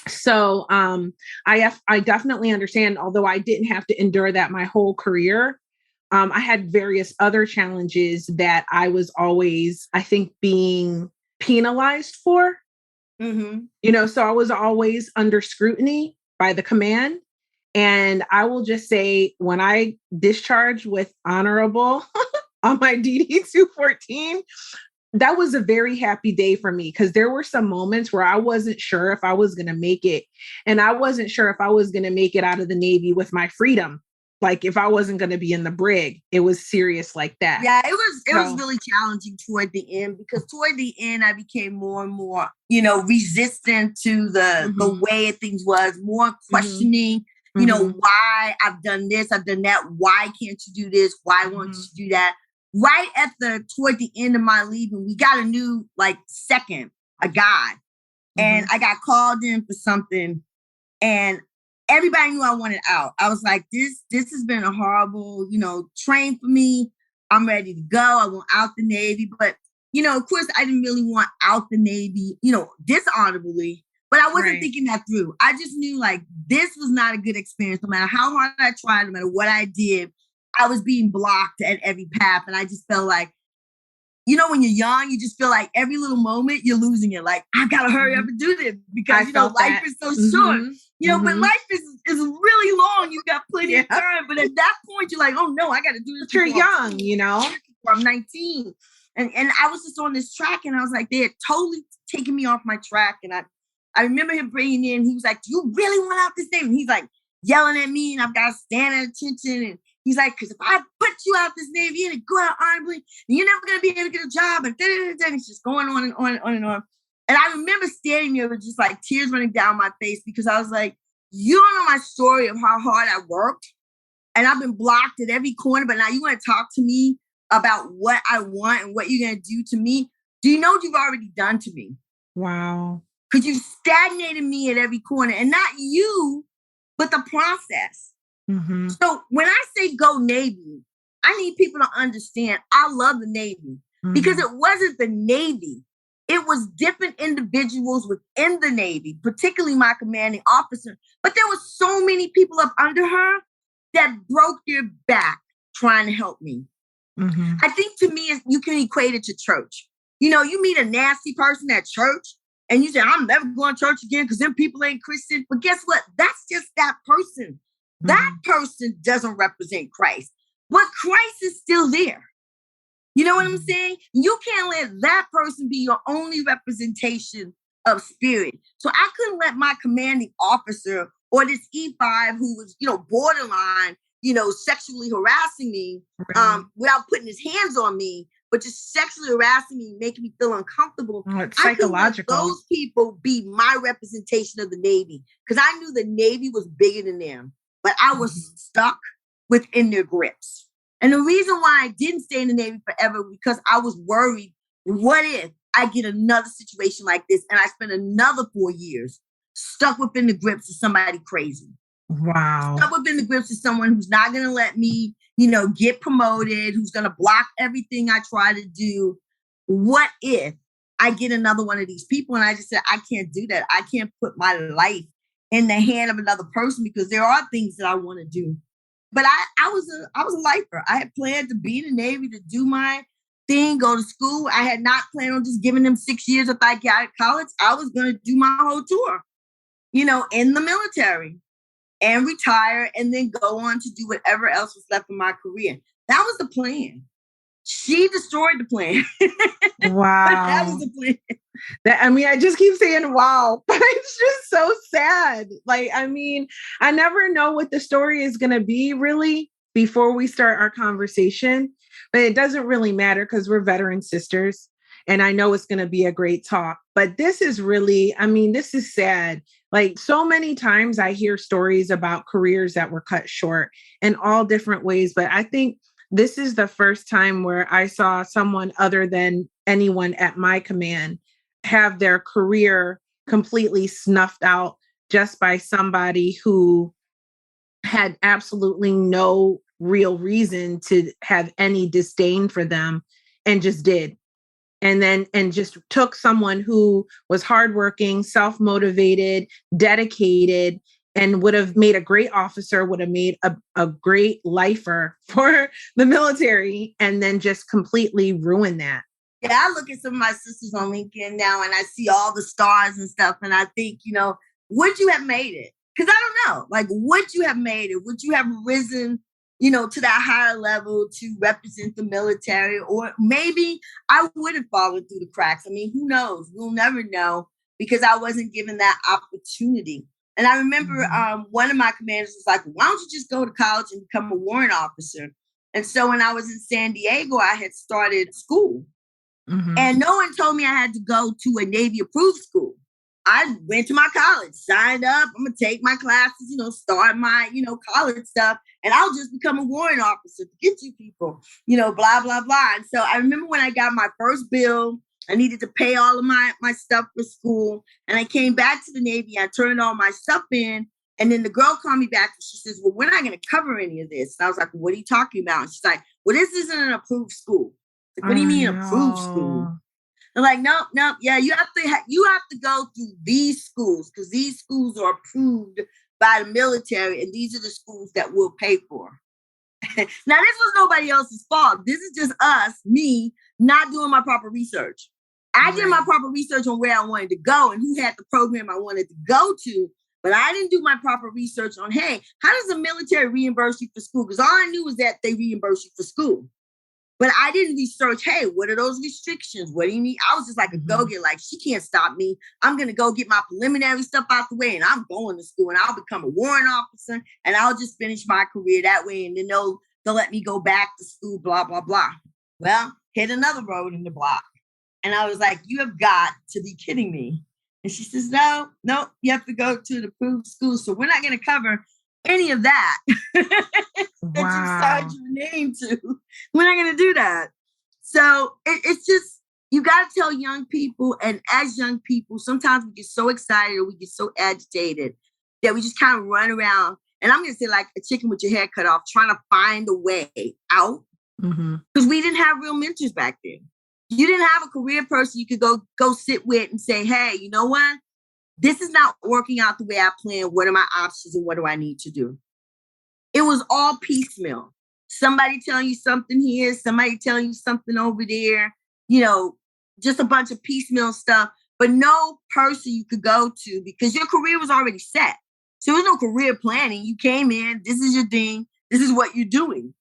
So I definitely understand, although I didn't have to endure that my whole career. I had various other challenges that I was always, I think, being penalized for. Mm-hmm. So I was always under scrutiny by the command. And I will just say, when I discharged with honorable on my DD 214, that was a very happy day for me because there were some moments where I wasn't sure if I was going to make it. And I wasn't sure if I was going to make it out of the Navy with my freedom. Like if I wasn't going to be in the brig, it was serious like that. Yeah, it was really challenging toward the end, because toward the end I became more and more, resistant to the way things was, more questioning, why I've done this, I've done that, why can't you do this, why won't you do that? Right toward the end of my leaving, we got a new a guy, and I got called in for something, and everybody knew I wanted out. I was like, this has been a horrible, train for me. I'm ready to go. I want out the Navy. But, of course, I didn't really want out the Navy, dishonorably. But I wasn't thinking that through. I just knew, this was not a good experience. No matter how hard I tried, no matter what I did, I was being blocked at every path. And I just felt like, when you're young, you just feel like every little moment you're losing it. Like, I've got to hurry up and do this because, life is so short. But life is really long. You've got plenty of time. But at that point, you're like, oh, no, I got to do this. But you're young, I'm 19. And I was just on this track, and I was like, they had totally taken me off my track. And I remember him bringing in, he was like, do you really want out this Navy? And he's like yelling at me, and I've got to stand at attention. And he's like, because if I put you out this Navy and go out honorably, you're never going to be able to get a job. And it's just going on and on and on and on. And I remember standing there with just tears running down my face, because I was like, you don't know my story of how hard I worked. And I've been blocked at every corner. But now you want to talk to me about what I want and what you're going to do to me. Do you know what you've already done to me? Wow. Because you stagnated me at every corner. And not you, but the process. So when I say go Navy, I need people to understand I love the Navy, because it wasn't the Navy. It was different individuals within the Navy, particularly my commanding officer. But there were so many people up under her that broke their back trying to help me. I think, to me, you can equate it to church. You meet a nasty person at church and you say, I'm never going to church again because them people ain't Christian. But guess what? That's just that person. That person doesn't represent Christ, but Christ is still there. You know what I'm saying? You can't let that person be your only representation of spirit. So I couldn't let my commanding officer or this E5 who was, borderline, sexually harassing me without putting his hands on me, but just sexually harassing me, making me feel uncomfortable. It's psychological. I couldn't let those people be my representation of the Navy, because I knew the Navy was bigger than them. But I was stuck within their grips. And the reason why I didn't stay in the Navy forever, because I was worried, what if I get another situation like this and I spend another 4 years stuck within the grips of somebody crazy? Wow. Stuck within the grips of someone who's not going to let me, get promoted, who's going to block everything I try to do. What if I get another one of these people? And I just said, I can't do that. I can't put my life in the hand of another person, because there are things that I want to do. But I was a lifer. I had planned to be in the Navy, to do my thing, go to school. I had not planned on just giving them 6 years if I got out of college. I was going to do my whole tour, in the military, and retire, and then go on to do whatever else was left of my career. That was the plan. She destroyed the plan. Wow. But that was the plan. I just keep saying, wow, but it's just so sad. I never know what the story is going to be really before we start our conversation, but it doesn't really matter because we're veteran sisters. And I know it's going to be a great talk, but this is really, this is sad. So many times I hear stories about careers that were cut short in all different ways, but I think this is the first time where I saw someone other than anyone at my command have their career completely snuffed out just by somebody who had absolutely no real reason to have any disdain for them, and just did. And just took someone who was hardworking, self-motivated, dedicated, and would have made a great officer, would have made a great lifer for the military, and then just completely ruined that. Yeah, I look at some of my sisters on LinkedIn now, and I see all the stars and stuff, and I think, would you have made it? Because I don't know, like, would you have made it? Would you have risen, to that higher level to represent the military? Or maybe I would have fallen through the cracks. I mean, who knows? We'll never know because I wasn't given that opportunity. And I remember one of my commanders was like, why don't you just go to college and become a warrant officer? And so when I was in San Diego, I had started school. And no one told me I had to go to a Navy approved school. I went to my college, signed up. I'm going to take my classes, start my, college stuff, and I'll just become a warrant officer to get you people, blah, blah, blah. And so I remember when I got my first bill, I needed to pay all of my stuff for school. And I came back to the Navy. I turned all my stuff in. And then the girl called me back and she says, well, we're not going to cover any of this. And I was like, what are you talking about? And she's like, well, this isn't an approved school. Like, what do you mean approved school? I'm like, no, yeah, you have to go through these schools because these schools are approved by the military, and these are the schools that we'll pay for. Now, this was nobody else's fault. This is just me, not doing my proper research. I did my proper research on where I wanted to go and who had the program I wanted to go to, but I didn't do my proper research on, hey, how does the military reimburse you for school? Because all I knew was that they reimburse you for school. But I didn't research, hey, what are those restrictions? What do you need? I was just like a go-getter, like, she can't stop me. I'm going to go get my preliminary stuff out the way, and I'm going to school, and I'll become a warrant officer, and I'll just finish my career that way, and then they'll let me go back to school, blah, blah, blah. Well, hit another road in the block. And I was like, you have got to be kidding me. And she says, no, you have to go to the approved school, so we're not going to cover any of that that you signed your name to. We're not going to do that. So it's just, you got to tell young people, and as young people, sometimes we get so excited or we get so agitated that we just kind of run around. And I'm going to say like a chicken with your head cut off, trying to find a way out. Because we didn't have real mentors back then. You didn't have a career person you could go sit with and say, hey, you know what? This is not working out the way I planned. What are my options and what do I need to do? It was all piecemeal. Somebody telling you something here, somebody telling you something over there, just a bunch of piecemeal stuff, but no person you could go to because your career was already set. So there was no career planning. You came in, this is your thing, this is what you're doing.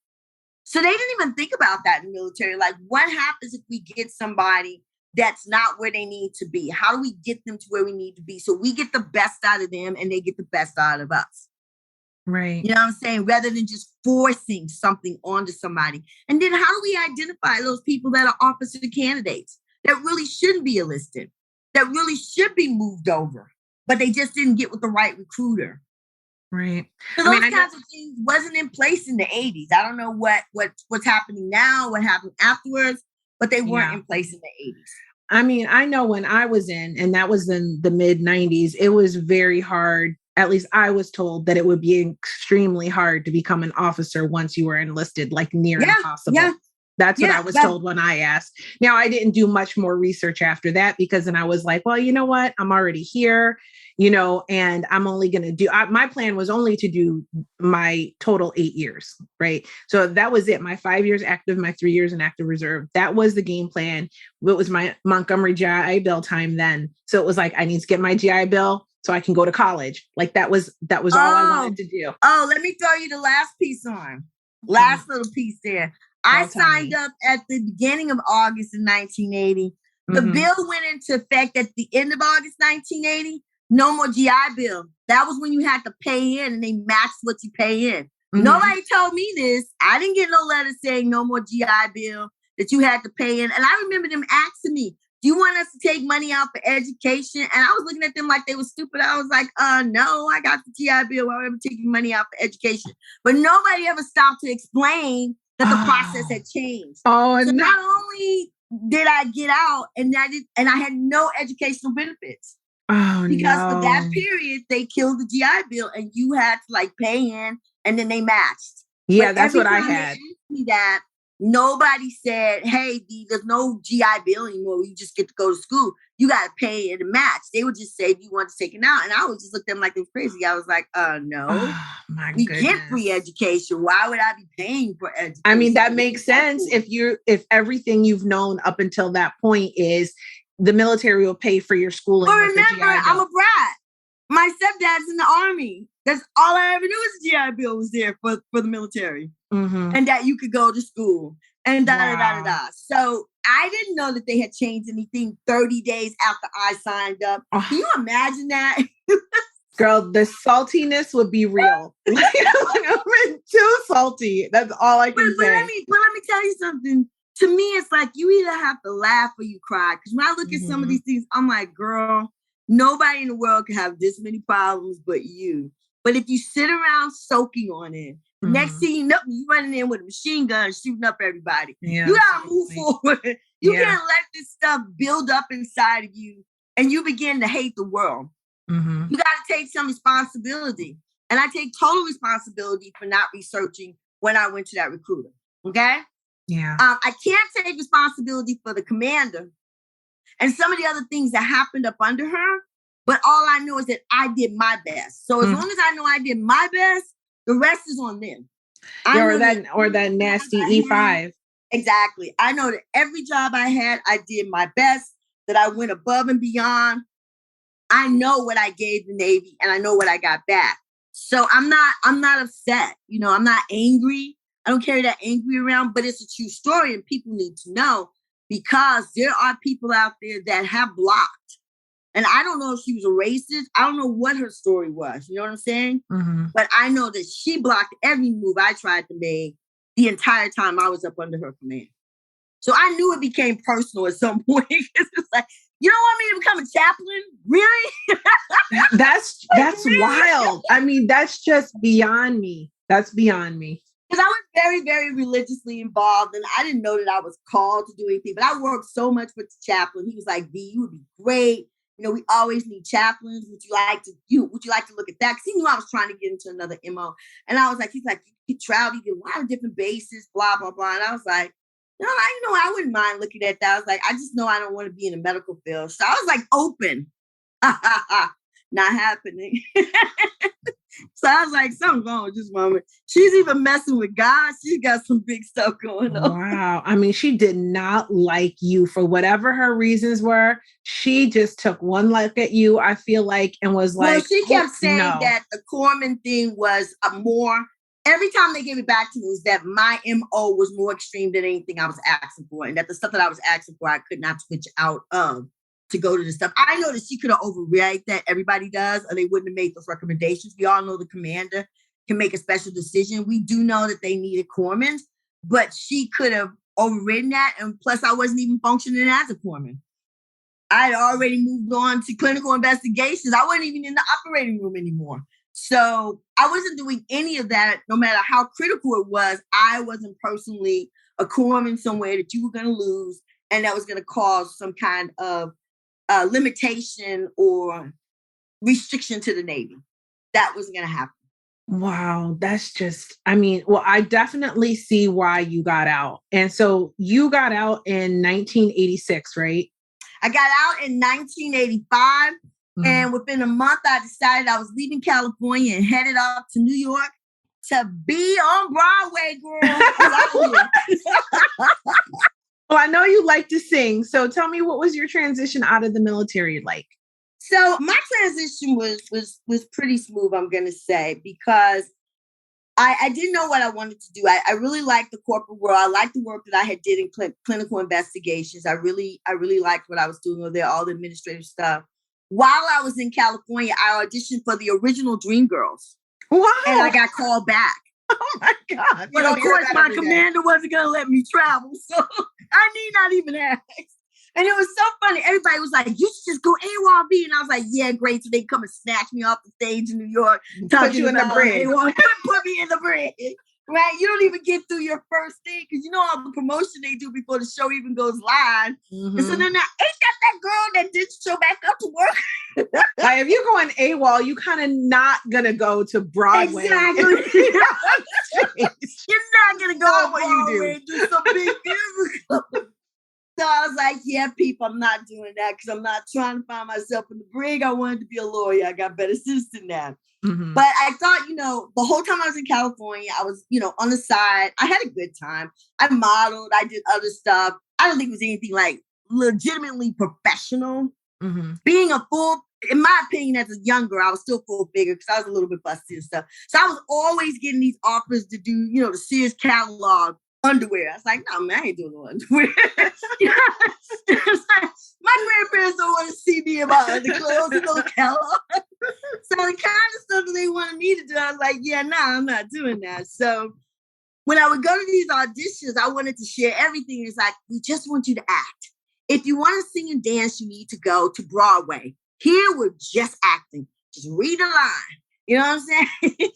So they didn't even think about that in the military. Like, what happens if we get somebody that's not where they need to be? How do we get them to where we need to be so we get the best out of them and they get the best out of us? Right. You know what I'm saying? Rather than just forcing something onto somebody. And then how do we identify those people that are officer candidates that really shouldn't be enlisted, that really should be moved over, but they just didn't get with the right recruiter? Right. So those kinds of things wasn't in place in the 80s. I don't know what's happening now, what happened afterwards, but they weren't in place in the 80s. I mean, I know when I was in, and that was in the mid 90s, it was very hard. At least I was told that it would be extremely hard to become an officer once you were enlisted, like near impossible. Yeah. That's what I was told when I asked. Now, I didn't do much more research after that because then I was like, well, you know what? I'm already here, and I'm only going to do, my plan was only to do my total 8 years, right? So that was it. My 5 years active, my 3 years in active reserve. That was the game plan. It was my Montgomery GI Bill time then. So it was like, I need to get my GI Bill so I can go to college. Like that was all I wanted to do. Oh, let me throw you the last piece on. Last little piece there. I signed up at the beginning of August in 1980. The bill went into effect at the end of August 1980. No more GI Bill. That was when you had to pay in and they matched what you pay in. Nobody told me this. I didn't get no letter saying no more GI Bill, that you had to pay in. And I remember them asking me, do you want us to take money out for education? And I was looking at them like they were stupid. I was like, no, I got the GI Bill. Why would I be taking money out for education? But nobody ever stopped to explain that the process had changed. So not only did I get out and I had no educational benefits. Because for that period, they killed the GI Bill and you had to pay in and then they matched. Yeah, that's what I had. That nobody said, hey, there's no GI Bill anymore. You just get to go to school. You got to pay in a match. They would just say, do you want to take it out? And I would just look at them like they were crazy. I was like, no, we get free education. Why would I be paying for education? I mean, that makes sense. If everything you've known up until that point is the military will pay for your schooling. But remember, I'm a brat. My stepdad's in the Army. That's all I ever knew was GI Bill was there for the military. And that you could go to school and da-da-da-da-da. So I didn't know that they had changed anything 30 days after I signed up. Can you imagine that? Girl, the saltiness would be real. I'm too salty. That's all I can say. Let me tell you something. To me, it's like you either have to laugh or you cry. Because when I look at some of these things, I'm like, girl, nobody in the world can have this many problems but you. But if you sit around soaking on it, next thing you know, you running in with a machine gun shooting up everybody. Yeah, you gotta move forward. You can't let this stuff build up inside of you and you begin to hate the world. You gotta take some responsibility. And I take total responsibility for not researching when I went to that recruiter. Okay? Yeah. I can't take responsibility for the commander and some of the other things that happened up under her. But all I know is that I did my best. So as long as I know I did my best, the rest is on them. Or that nasty E5. Exactly. I know that every job I had, I did my best, that I went above and beyond. I know what I gave the Navy and I know what I got back. So I'm not upset. You know, I'm not angry. I don't carry that angry around, but it's a true story and people need to know because there are people out there that have blocked. And I don't know if she was a racist. I don't know what her story was. You know what I'm saying? But I know that she blocked every move I tried to make the entire time I was up under her command. So I knew it became personal at some point. It's like, you don't want me to become a chaplain? Really? That's wild. I mean, that's just beyond me. That's beyond me. Because I was very, very religiously involved and I didn't know that I was called to do anything. But I worked so much with the chaplain. He was like, V, you would be great. You know, we always need chaplains. Would you like to look at that? Because he knew I was trying to get into another MO. And I was like, he's like, you travel, you get a lot of different bases, blah, blah, blah. And I was like, I wouldn't mind looking at that. I was like, I just know I don't want to be in the medical field. So I was like, open. Not happening. So I was like, something's wrong with this woman. She's even messing with God. She's got some big stuff going on. Wow. I mean, she did not like you for whatever her reasons were. She just took one look at you, I feel like, and was like, well, she kept saying that the corpsman thing was more, every time they gave it back to me was that my MO was more extreme than anything I was asking for. And that the stuff that I was asking for, I could not switch out of to go to the stuff. I know that she could have overreacted that everybody does, or they wouldn't have made those recommendations. We all know the commander can make a special decision. We do know that they needed corpsmen, but she could have overridden that. And plus, I wasn't even functioning as a corpsman. I had already moved on to clinical investigations. I wasn't even in the operating room anymore. So I wasn't doing any of that, no matter how critical it was. I wasn't personally a corpsman somewhere that you were going to lose, and that was going to cause some kind of limitation or restriction to the Navy. That wasn't going to happen. Wow, that's just, I mean, well, I definitely see why you got out. And so you got out in 1986, right? I got out in 1985. And within a month, I decided I was leaving California and headed off to New York to be on Broadway, girl. Well, I know you like to sing. So tell me, what was your transition out of the military like? So my transition was pretty smooth, I'm going to say, because I didn't know what I wanted to do. I really liked the corporate world. I liked the work that I had did in clinical investigations. I really liked what I was doing over there, all the administrative stuff. While I was in California, I auditioned for the original Dreamgirls. Wow. And I got called back. Oh my God. But of course, my commander wasn't going to let me travel. So I need not even ask. And it was so funny. Everybody was like, you should just go AWOL B. And I was like, yeah, great. So they come and snatch me off the stage in New York. Put you in the brig. Put me in the brig. Right? You don't even get through your first thing because you know all the promotion they do before the show even goes live. And so then ain't that girl that didn't show back up to work? Like, if you're going AWOL, you kind of not going to go to Broadway. Exactly. You're not going to go to Broadway and do some big musical. So I was like, yeah, people, I'm not doing that because I'm not trying to find myself in the brig. I wanted to be a lawyer. I got better sense than that. But I thought, the whole time I was in California, I was, on the side. I had a good time. I modeled. I did other stuff. I don't think it was anything like legitimately professional. Being a full in my opinion, as a young girl, I was still full bigger because I was a little bit busty and stuff. So I was always getting these offers to do, the Sears catalog underwear. I was like, no, man, I ain't doing no underwear. My grandparents don't want to see me about the clothes and those catalogs. So the kind of stuff that they wanted me to do, I was like, yeah, no, I'm not doing that. So when I would go to these auditions, I wanted to share everything. It's like, we just want you to act. If you want to sing and dance, you need to go to Broadway. Here, we're just acting. Just read a line. You know what I'm saying?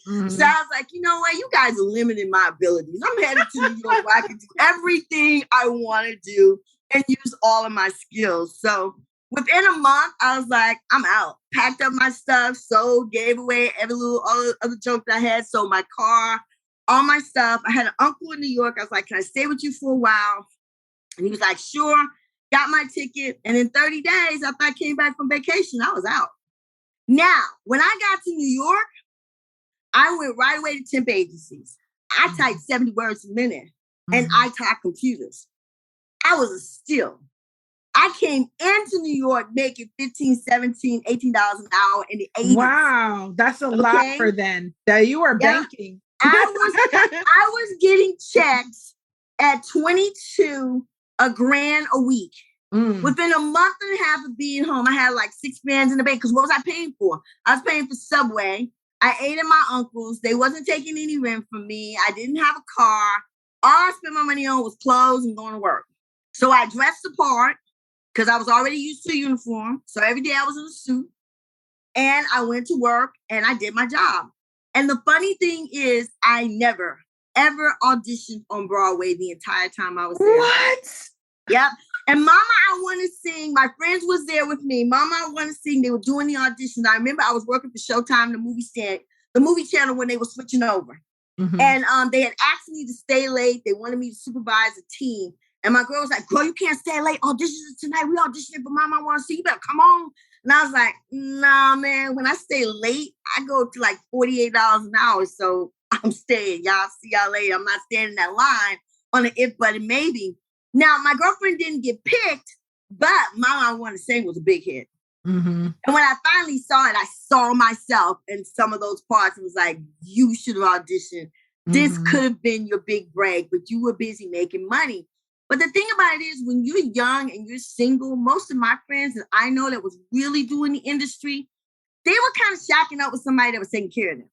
Mm-hmm. So I was like, you know what? You guys are limiting my abilities. I'm headed to New York where I can do everything I want to do and use all of my skills. So within a month, I was like, I'm out. Packed up my stuff, sold, gave away every little other junk that I had. Sold my car, all my stuff. I had an uncle in New York. I was like, can I stay with you for a while? And he was like, sure. Got my ticket. And in 30 days, after I came back from vacation, I was out. Now, when I got to New York, I went right away to temp agencies. I typed 70 words a minute and I taught computers. I was a steal. I came into New York making $15, $17, $18 an hour in the 80s. Wow, that's a lot for then. That you were banking. I was getting checks at 22 a grand a week. Within a month and a half of being home, I had like 6 bands in the bank. Because what was I paying for? I was paying for Subway. I ate at my uncle's. They wasn't taking any rent from me. I didn't have a car. All I spent my money on was clothes and going to work. So I dressed the part because I was already used to a uniform. So every day I was in a suit. And I went to work and I did my job. And the funny thing is, I never, ever auditioned on Broadway the entire time I was there. What? Yep. And Mama, I Want to Sing. My friends was there with me. Mama, I Want to Sing. They were doing the auditions. I remember I was working for Showtime, the movie channel when they were switching over. Mm-hmm. And they had asked me to stay late. They wanted me to supervise a team. And my girl was like, girl, you can't stay late. Auditions tonight. We auditioning for Mama, I Want to Sing. You better come on. And I was like, nah, man. When I stay late, I go to like $48 an hour. So I'm staying. Y'all see y'all later. I'm not standing in that line on an if, but, and maybe. Now, my girlfriend didn't get picked, but Mama, I Want to Sing was a big hit. Mm-hmm. And when I finally saw it, I saw myself in some of those parts. It was like, you should have auditioned. Mm-hmm. This could have been your big break, but you were busy making money. But the thing about it is, when you're young and you're single, most of my friends that I know that was really doing the industry, they were kind of shacking up with somebody that was taking care of them.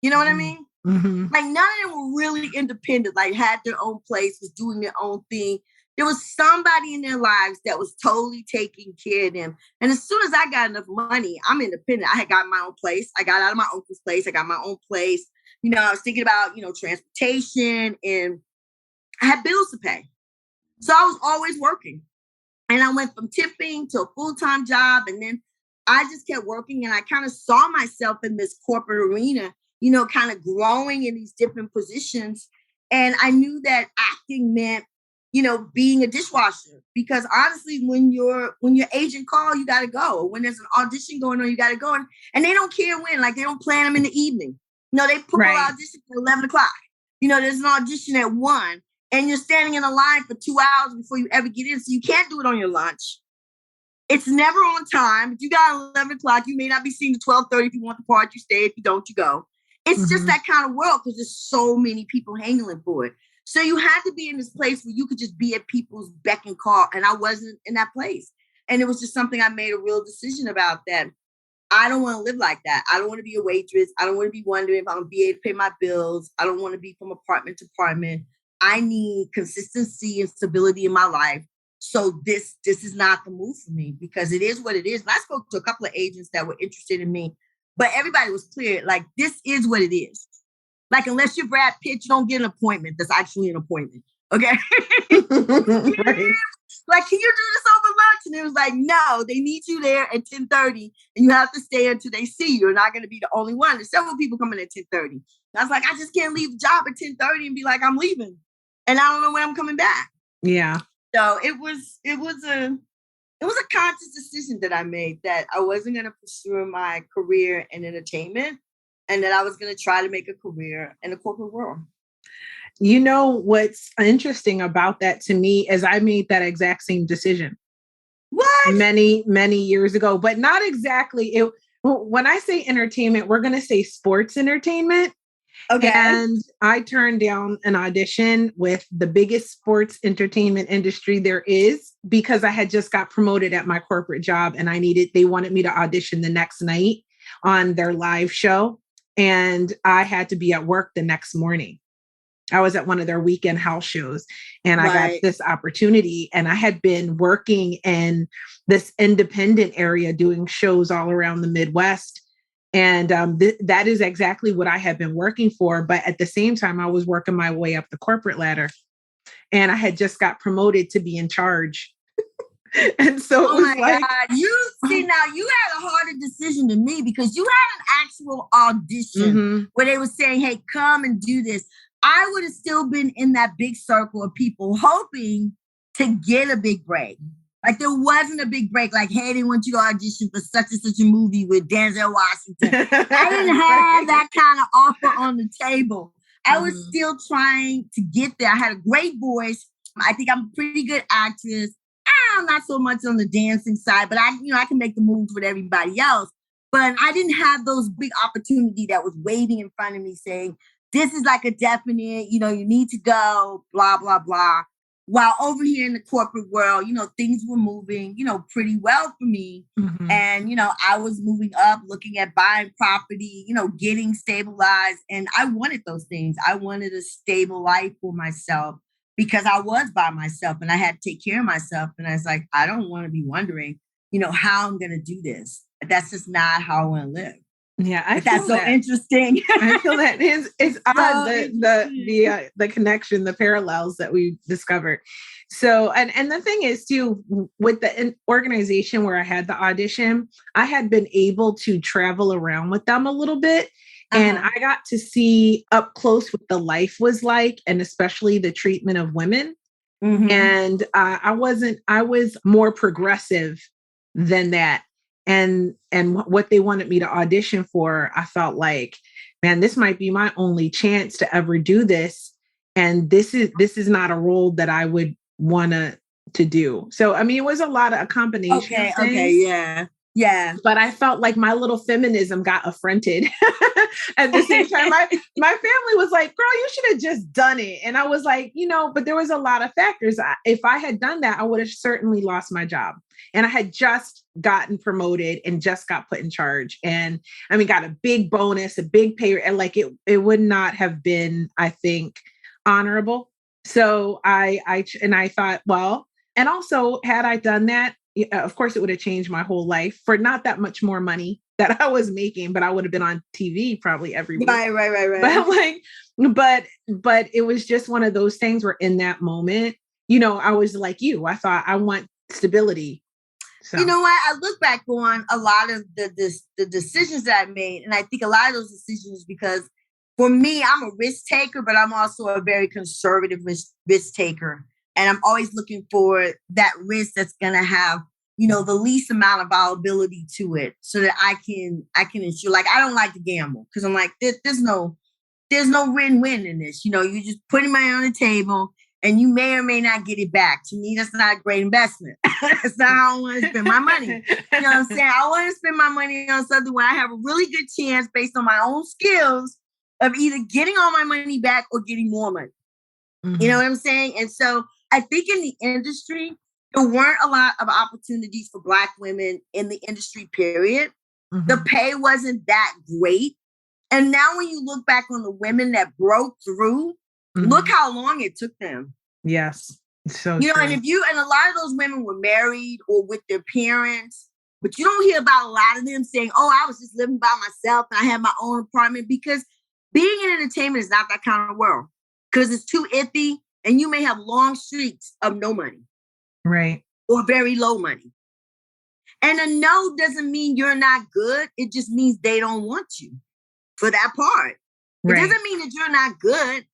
You know what I mean? Mm-hmm. Like, none of them were really independent, like had their own place, was doing their own thing. There was somebody in their lives that was totally taking care of them. And as soon as I got enough money, I'm independent. I had got my own place. I got out of my uncle's place. I got my own place. I was thinking about, transportation, and I had bills to pay. So I was always working. And I went from tipping to a full-time job. And then I just kept working, and I kind of saw myself in this corporate arena, kind of growing in these different positions. And I knew that acting meant, being a dishwasher, because honestly, when your agent calls, you got to go. When there's an audition going on, you got to go. And they don't care when, like, they don't plan them in the evening. They put an audition at 11 o'clock. There's an audition at 1, and you're standing in a line for 2 hours before you ever get in. So you can't do it on your lunch. It's never on time. If you got 11 o'clock, you may not be seen at 12:30. If you want the part, you stay. If you don't, you go. It's just that kind of world, because there's so many people hangling for it. So you had to be in this place where you could just be at people's beck and call. And I wasn't in that place. And it was just something I made a real decision about, that I don't want to live like that. I don't want to be a waitress. I don't want to be wondering if I'm going to be able to pay my bills. I don't want to be from apartment to apartment. I need consistency and stability in my life. So this is not the move for me, because it is what it is. And I spoke to a couple of agents that were interested in me, but everybody was clear, like, this is what it is. Like, unless you're Brad Pitt, you don't get an appointment that's actually an appointment. Okay? Right. Like, can you do this over lunch? And it was like, no, they need you there at 10:30, and you have to stay until they see you. You're not going to be the only one. There's several people coming at 10:30. I was like, I just can't leave the job at 10:30 and be like, I'm leaving, and I don't know when I'm coming back. Yeah. So it was a conscious decision that I made, that I wasn't going to pursue my career in entertainment, and that I was going to try to make a career in the corporate world. What's interesting about that to me is I made that exact same decision. What? many years ago, but not exactly. When I say entertainment, we're going to say sports entertainment. Okay. And I turned down an audition with the biggest sports entertainment industry there is because I had just got promoted at my corporate job and they wanted me to audition the next night on their live show. And I had to be at work the next morning. I was at one of their weekend house shows and I got Right. this opportunity. And I had been working in this independent area doing shows all around the Midwest. And that is exactly what I had been working for. But at the same time, I was working my way up the corporate ladder and I had just got promoted to be in charge. And so it Oh was my like, God. You see now you had a harder decision than me because you had an actual audition mhm. where they were saying, hey, come and do this. I would have still been in that big circle of people hoping to get a big break. Like there wasn't a big break. Like, hey, they want you to audition for such and such a movie with Denzel Washington. I didn't have that kind of offer on the table. I was still trying to get there. I had a great voice. I think I'm a pretty good actress. I'm not so much on the dancing side, but I can make the moves with everybody else. But I didn't have those big opportunity that was waiting in front of me saying, this is like a definite, you need to go, blah, blah, blah. While over here in the corporate world, things were moving, pretty well for me. Mhm. And, I was moving up, looking at buying property, getting stabilized. And I wanted those things. I wanted a stable life for myself because I was by myself and I had to take care of myself. And I was like, I don't want to be wondering, how I'm going to do this. That's just not how I want to live. Yeah, I But that's feel so that. interesting. I feel that it's odd the connection, the parallels that we discovered. So, and the thing is too, with the organization where I had the audition, I had been able to travel around with them a little bit. And I got to see up close what the life was like, and especially the treatment of women. And I was more progressive than that. And what they wanted me to audition for, I felt like, man, this might be my only chance to ever do this. And this is not a role that I would want to do. So I mean, it was a combination of things. Yeah. Yeah. But I felt like my little feminism got affronted. At the same time, my family was like, girl, you should have just done it. And I was like, but there was a lot of factors. If I had done that, I would have certainly lost my job. And I had just gotten promoted and just got put in charge. And I mean, got a big bonus, a big pay, and like it would not have been, I think, honorable. So I thought, well, and also had I done that, of course, it would have changed my whole life for not that much more money that I was making, but I would have been on TV probably every week. Right. But it was just one of those things where in that moment, I was like you. I thought I want stability. So. You know what? I look back on a lot of the decisions that I made, and I think a lot of those decisions because for me, I'm a risk taker, but I'm also a very conservative risk taker. And I'm always looking for that risk that's going to have, the least amount of viability to it so that I can ensure, like, I don't like to gamble because I'm like, there's no win-win in this. You're just putting money on the table and you may or may not get it back. To me, that's not a great investment. That's not how I want to spend my money. You know what I'm saying? I want to spend my money on something where I have a really good chance based on my own skills of either getting all my money back or getting more money. You know what I'm saying? And so I think in the industry, there weren't a lot of opportunities for Black women in the industry, period. The pay wasn't that great. And now when you look back on the women that broke through, look how long it took them. Yes. So and a lot of those women were married or with their parents, but you don't hear about a lot of them saying, oh, I was just living by myself and I had my own apartment, because being in entertainment is not that kind of world because it's too iffy and you may have long streaks of no money. Right. Or very low money. And a no doesn't mean you're not good. It just means they don't want you for that part. Right. It doesn't mean that you're not good.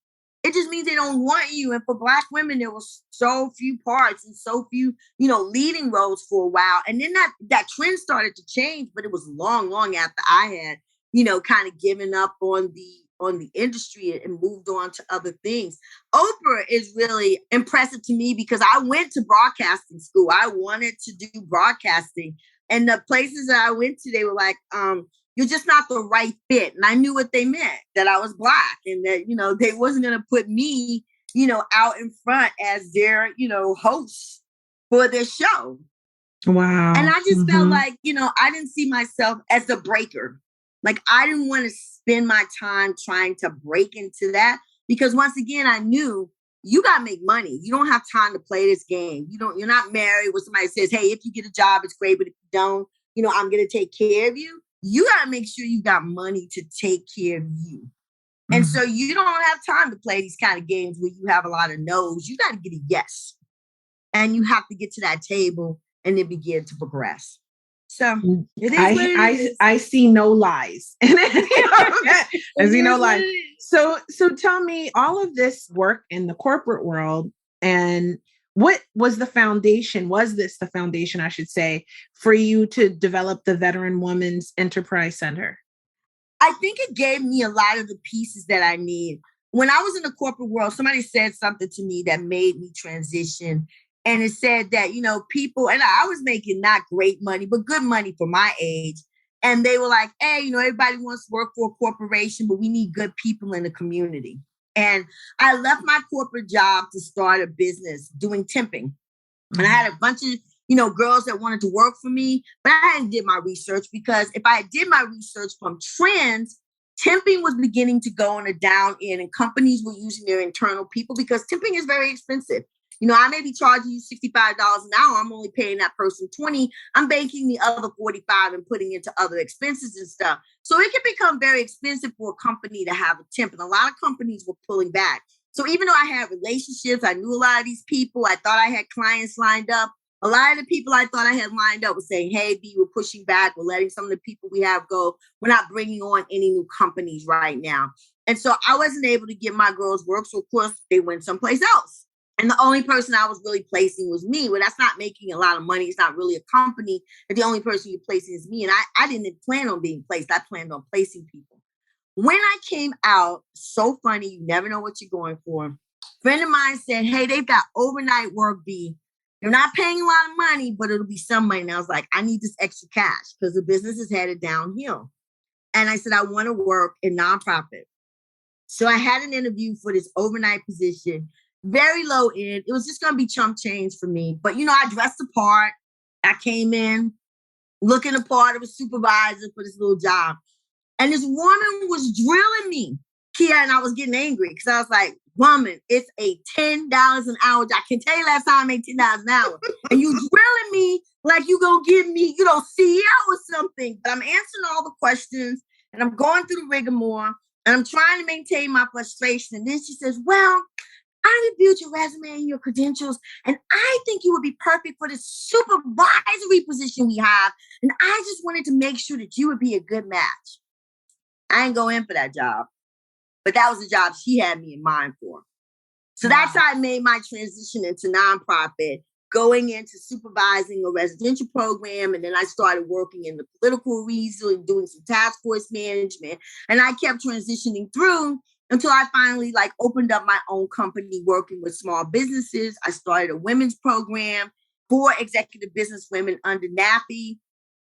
It just means they don't want you. And for Black women, there was so few parts and so few, leading roles for a while. And then that trend started to change, but it was long, long after I had, kind of given up on on the industry and moved on to other things. Oprah is really impressive to me because I went to broadcasting school. I wanted to do broadcasting. And the places that I went to, they were like, you're just not the right fit. And I knew what they meant, that I was Black and that, they wasn't going to put me, out in front as their, host for their show. Wow. And I just felt like, I didn't see myself as the breaker. Like, I didn't want to spend my time trying to break into that because once again, I knew you got to make money. You don't have time to play this game. You're not married where somebody says, hey, if you get a job, it's great. But if you don't, I'm going to take care of you. You got to make sure you got money to take care of you. And so you don't have time to play these kind of games where you have a lot of no's. You got to get a yes. And you have to get to that table and then begin to progress. So it is I see no lies. I see no lies. So tell me, all of this work in the corporate world, and what was the foundation? Was this the foundation, I should say, for you to develop the Veteran Women's Enterprise Center? I think it gave me a lot of the pieces that I need. When I was in the corporate world, somebody said something to me that made me transition. And it said that, people, and I was making not great money, but good money for my age. And they were like, hey, everybody wants to work for a corporation, but we need good people in the community. And I left my corporate job to start a business doing temping. And I had a bunch of, girls that wanted to work for me, but I hadn't did my research because if I did my research from trends, temping was beginning to go on a down end and companies were using their internal people because temping is very expensive. I may be charging you $65 an hour. I'm only paying that person $20. I'm banking the other $45 and putting into other expenses and stuff. So it can become very expensive for a company to have a temp. And a lot of companies were pulling back. So even though I had relationships, I knew a lot of these people, I thought I had clients lined up. A lot of the people I thought I had lined up were saying, hey, B, we're pushing back. We're letting some of the people we have go. We're not bringing on any new companies right now. And so I wasn't able to get my girls work. So of course they went someplace else. And the only person I was really placing was me. Well, that's not making a lot of money. It's not really a company. But the only person you're placing is me. And I didn't plan on being placed. I planned on placing people. When I came out, so funny, you never know what you're going for. A friend of mine said, hey, they've got overnight work, B. They're not paying a lot of money, but it'll be some money. And I was like, I need this extra cash because the business is headed downhill. And I said, I want to work in nonprofit. So I had an interview for this overnight position. Very low end. It was just going to be chump change for me. But, I dressed the part. I came in looking the part of a supervisor for this little job. And this woman was drilling me, Kia, and I was getting angry because I was like, woman, it's a $10 an hour job. I can tell you last time I made $10 an hour. And you drilling me like you going to give me, CEO or something. But I'm answering all the questions and I'm going through the rigmarole and I'm trying to maintain my frustration. And then she says, well, I reviewed your resume and your credentials, and I think you would be perfect for this supervisory position we have. And I just wanted to make sure that you would be a good match. I didn't go in for that job, but that was the job she had me in mind for. So that's how I made my transition into nonprofit, going into supervising a residential program. And then I started working in the political arena and doing some task force management. And I kept transitioning through until I finally opened up my own company working with small businesses. I started a women's program for executive business women under NAPI.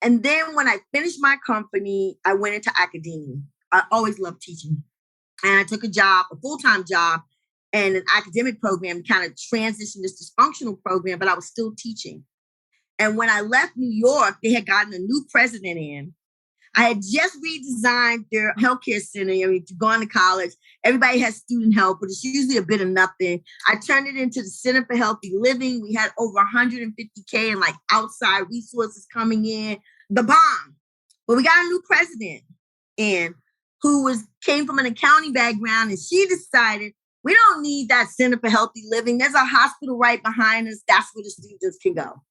And then when I finished my company, I went into academia. I always loved teaching. And I took a job, a full-time job, and an academic program, kind of transitioned this dysfunctional program, but I was still teaching. And when I left New York, they had gotten a new president in. I had just redesigned their healthcare center. To go to college, everybody has student health, but it's usually a bit of nothing. I turned it into the Center for Healthy Living. We had over 150K and outside resources coming in. The bomb. But we got a new president in who came from an accounting background, and she decided we don't need that Center for Healthy Living. There's a hospital right behind us. That's where the students can go.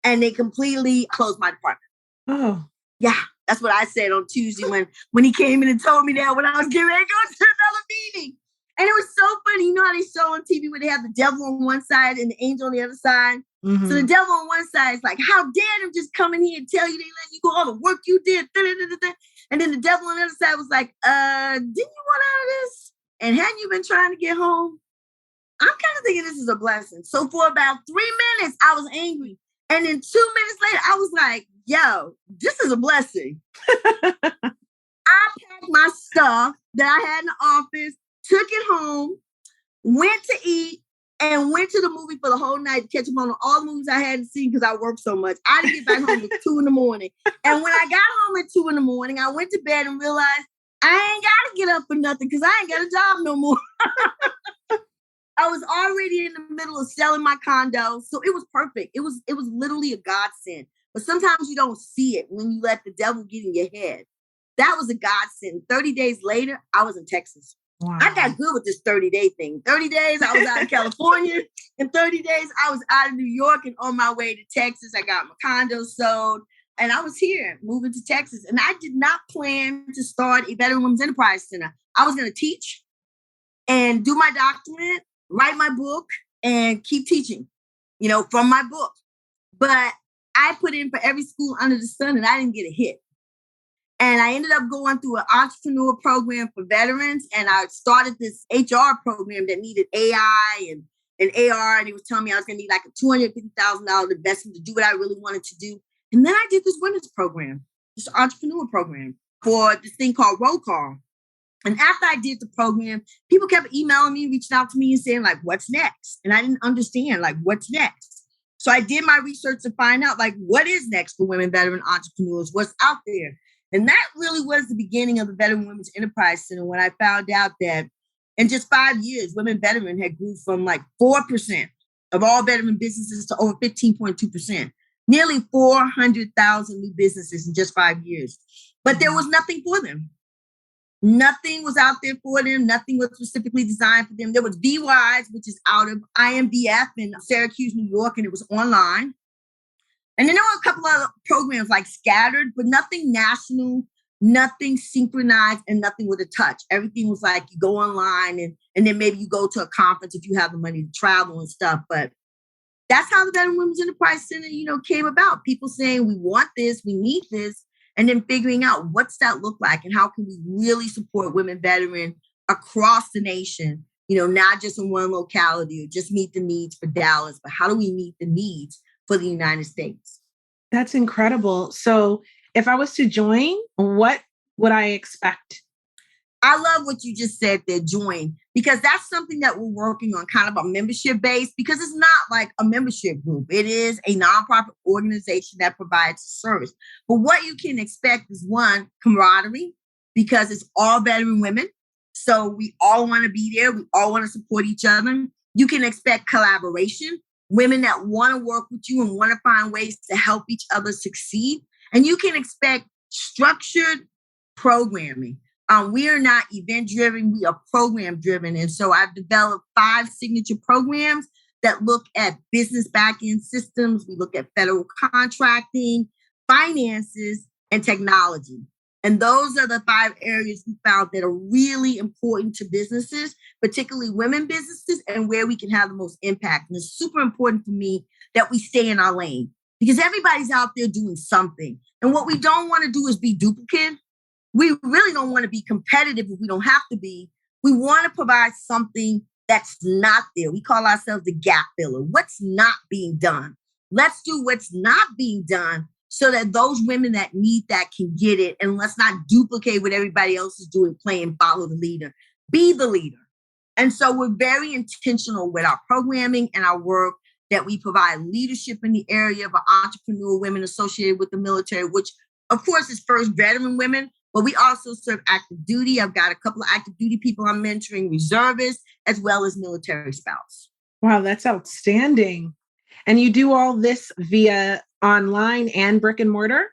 And they completely closed my department. Oh. Yeah. That's what I said on Tuesday when he came in and told me that when I was getting ready to go to another meeting. And it was so funny. You know how they show on TV where they have the devil on one side and the angel on the other side? So the Mhm. devil on one side is like, how dare them just come in here and tell you they let you go, all the work you did. Da, da, da, da, da. And then the devil on the other side was like, didn't you want out of this? And hadn't you been trying to get home? I'm kind of thinking this is a blessing. So for about 3 minutes, I was angry. And then 2 minutes later, I was like, yo, this is a blessing. I packed my stuff that I had in the office, took it home, went to eat, and went to the movie for the whole night to catch up on all the movies I hadn't seen because I worked so much. I didn't get back home at 2 in the morning. And when I got home at 2 in the morning, I went to bed and realized I ain't got to get up for nothing because I ain't got a job no more. I was already in the middle of selling my condo. So it was perfect. It was literally a godsend. But sometimes you don't see it when you let the devil get in your head. That was a godsend. 30 days later, I was in Texas. Wow. I got good with this 30-day thing. 30 days, I was out in California. In 30 days, I was out of New York and on my way to Texas. I got my condo sold. And I was here, moving to Texas. And I did not plan to start a Veteran Women's Enterprise Center. I was going to teach and do my doctorate, write my book, and keep teaching, from my book. But I put in for every school under the sun and I didn't get a hit. And I ended up going through an entrepreneur program for veterans. And I started this HR program that needed AI and AR. And it was telling me I was going to need like a $250,000 investment to do what I really wanted to do. And then I did this women's program, this entrepreneur program for this thing called Roll Call. And after I did the program, people kept emailing me, reaching out to me and saying like, what's next? And I didn't understand like, what's next? So I did my research to find out like, what is next for women veteran entrepreneurs? What's out there? And that really was the beginning of the Veteran Women's Enterprise Center when I found out that in just 5 years, women veteran had grew from like 4% of all veteran businesses to over 15.2%, nearly 400,000 new businesses in just 5 years. But there was nothing for them. Nothing was out there for them. Nothing was specifically designed for them. There was VWise, which is out of IMVF in Syracuse, New York, and it was online. And then there were a couple of programs like scattered, but nothing national, nothing synchronized, and nothing with a touch. Everything was like you go online and then maybe you go to a conference if you have the money to travel and stuff. But that's how the Veteran Women's Enterprise Center, came about. People saying we want this, we need this, and then figuring out what's that look like and how can we really support women veterans across the nation, not just in one locality or just meet the needs for Dallas, but how do we meet the needs for the United States? That's incredible. So if I was to join, what would I expect? I love what you just said there, join, because that's something that we're working on, kind of a membership base, because it's not like a membership group. It is a nonprofit organization that provides service. But what you can expect is one, camaraderie, because it's all veteran women. So we all want to be there. We all want to support each other. You can expect collaboration, women that want to work with you and want to find ways to help each other succeed. And you can expect structured programming. We are not event driven, we are program driven. And so I've developed 5 signature programs that look at business back-end systems. We look at federal contracting, finances, and technology. And those are the 5 areas we found that are really important to businesses, particularly women businesses, and where we can have the most impact. And it's super important for me that we stay in our lane because everybody's out there doing something. And what we don't want to do is be duplicate. We really don't want to be competitive if we don't have to be. We want to provide something that's not there. We call ourselves the gap filler. What's not being done? Let's do what's not being done so that those women that need that can get it. And let's not duplicate what everybody else is doing, playing follow the leader. Be the leader. And so we're very intentional with our programming and our work that we provide leadership in the area of entrepreneur women associated with the military, which of course is first veteran women, but we also serve active duty. I've got a couple of active duty people I'm mentoring, reservists, as well as military spouse. Wow, that's outstanding. And you do all this via online and brick and mortar?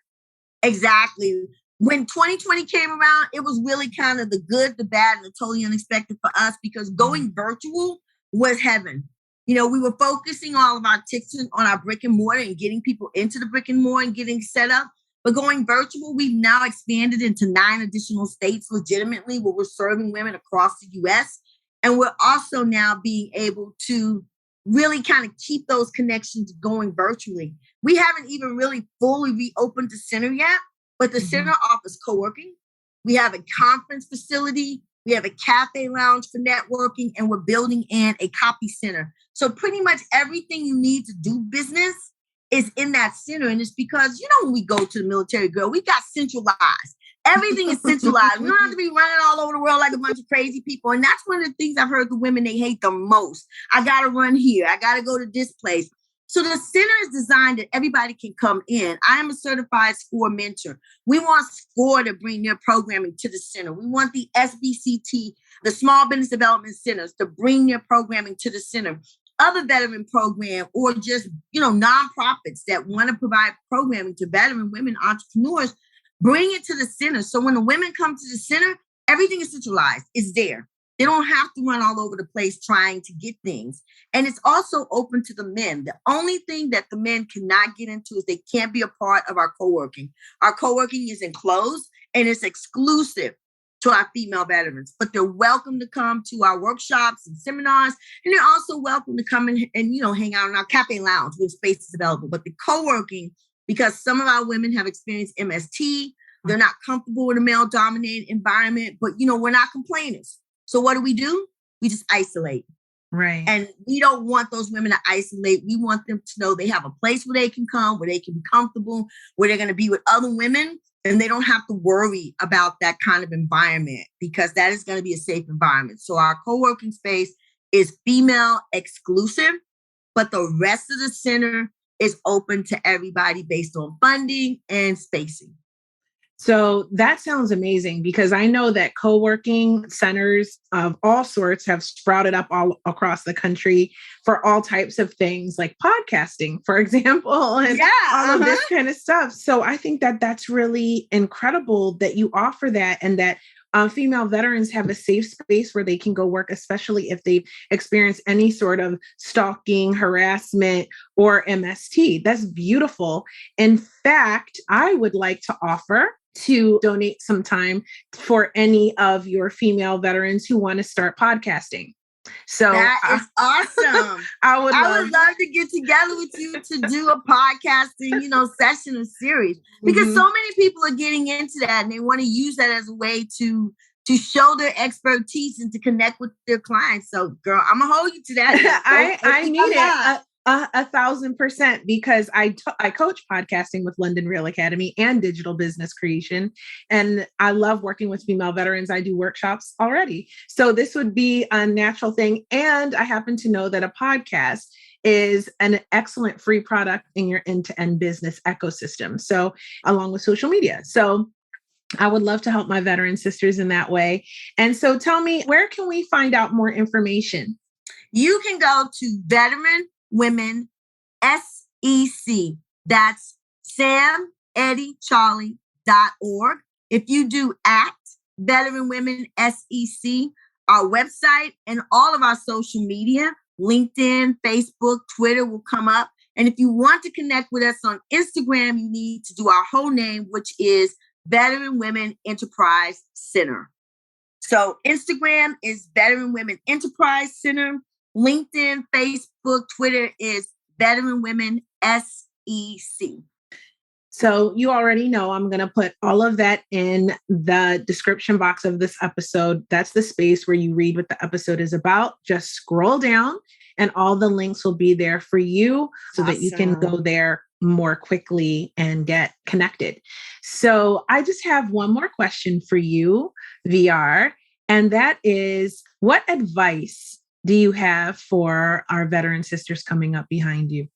Exactly. When 2020 came around, it was really kind of the good, the bad, and the totally unexpected for us because going virtual was heaven. We were focusing all of our attention on our brick and mortar and getting people into the brick and mortar and getting set up. But going virtual, we've now expanded into 9 additional states legitimately where we're serving women across the U.S. And we're also now being able to really kind of keep those connections going virtually. We haven't even really fully reopened the center yet, but the center offers co-working. We have a conference facility. We have a cafe lounge for networking, and we're building in a copy center. So pretty much everything you need to do business is in that center. And it's because, when we go to the military, girl, we got centralized. Everything is centralized. We don't have to be running all over the world like a bunch of crazy people. And that's one of the things I've heard the women, they hate the most. I got to run here. I got to go to this place. So the center is designed that everybody can come in. I am a certified SCORE mentor. We want SCORE to bring their programming to the center. We want the SBCT, the Small Business Development Centers, to bring their programming to the center. Other veteran program or just, nonprofits that want to provide programming to veteran women entrepreneurs, bring it to the center. So when the women come to the center, everything is centralized. It's there. They don't have to run all over the place trying to get things. And it's also open to the men. The only thing that the men cannot get into is they can't be a part of our co-working. Our co-working is enclosed and it's exclusive to our female veterans, but they're welcome to come to our workshops and seminars. And they're also welcome to come and hang out in our cafe lounge when space is available. But the co-working, because some of our women have experienced MST, they're not comfortable in a male dominated environment, but we're not complainers. So what do? We just isolate. Right. And we don't want those women to isolate. We want them to know they have a place where they can come, where they can be comfortable, where they're going to be with other women. And they don't have to worry about that kind of environment because that is going to be a safe environment. So our co-working space is female exclusive, but the rest of the center is open to everybody based on funding and spacing. So that sounds amazing because I know that co-working centers of all sorts have sprouted up all across the country for all types of things like podcasting, for example, and all of this kind of stuff. So I think that that's really incredible that you offer that and that female veterans have a safe space where they can go work, especially if they've experienced any sort of stalking, harassment, or MST. That's beautiful. In fact, I would like to offer to donate some time for any of your female veterans who want to start podcasting. So that is awesome. I would love to get together with you to do a podcasting, session or series because so many people are getting into that and they want to use that as a way to show their expertise and to connect with their clients. So, girl, I'm gonna hold you to that. I need it. 1,000% because I coach podcasting with London Real Academy and digital business creation. And I love working with female veterans. I do workshops already. So this would be a natural thing. And I happen to know that a podcast is an excellent free product in your end-to-end business ecosystem. So along with social media. So I would love to help my veteran sisters in that way. And so tell me, where can we find out more information? You can go to Veteran Women SEC. That's SamEddieCharlie.org. If you do at Veteran Women SEC, our website and all of our social media, LinkedIn, Facebook, Twitter will come up. And if you want to connect with us on Instagram, you need to do our whole name, which is Veteran Women Enterprise Center. So Instagram is Veteran Women Enterprise Center. LinkedIn, Facebook, Twitter is Veteran Women SEC. So you already know I'm going to put all of that in the description box of this episode. That's the space where you read what the episode is about. Just scroll down and all the links will be there for you so that you can go there more quickly and get connected. So I just have one more question for you, VR, and that is, what advice do you have for our veteran sisters coming up behind you?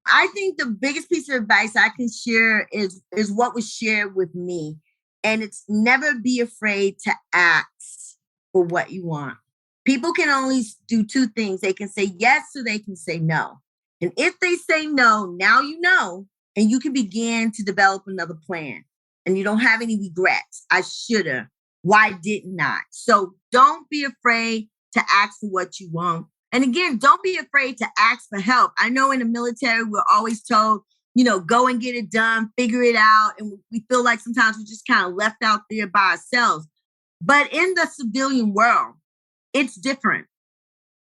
I think the biggest piece of advice I can share is what was shared with me. And it's never be afraid to ask for what you want. People can only do two things. They can say yes or they can say no. And if they say no, now you know, and you can begin to develop another plan. And you don't have any regrets. I shoulda. Why didn't I? So don't be afraid to ask for what you want. And again, don't be afraid to ask for help. I know in the military, we're always told, go and get it done, figure it out. And we feel like sometimes we're just kind of left out there by ourselves. But in the civilian world, it's different.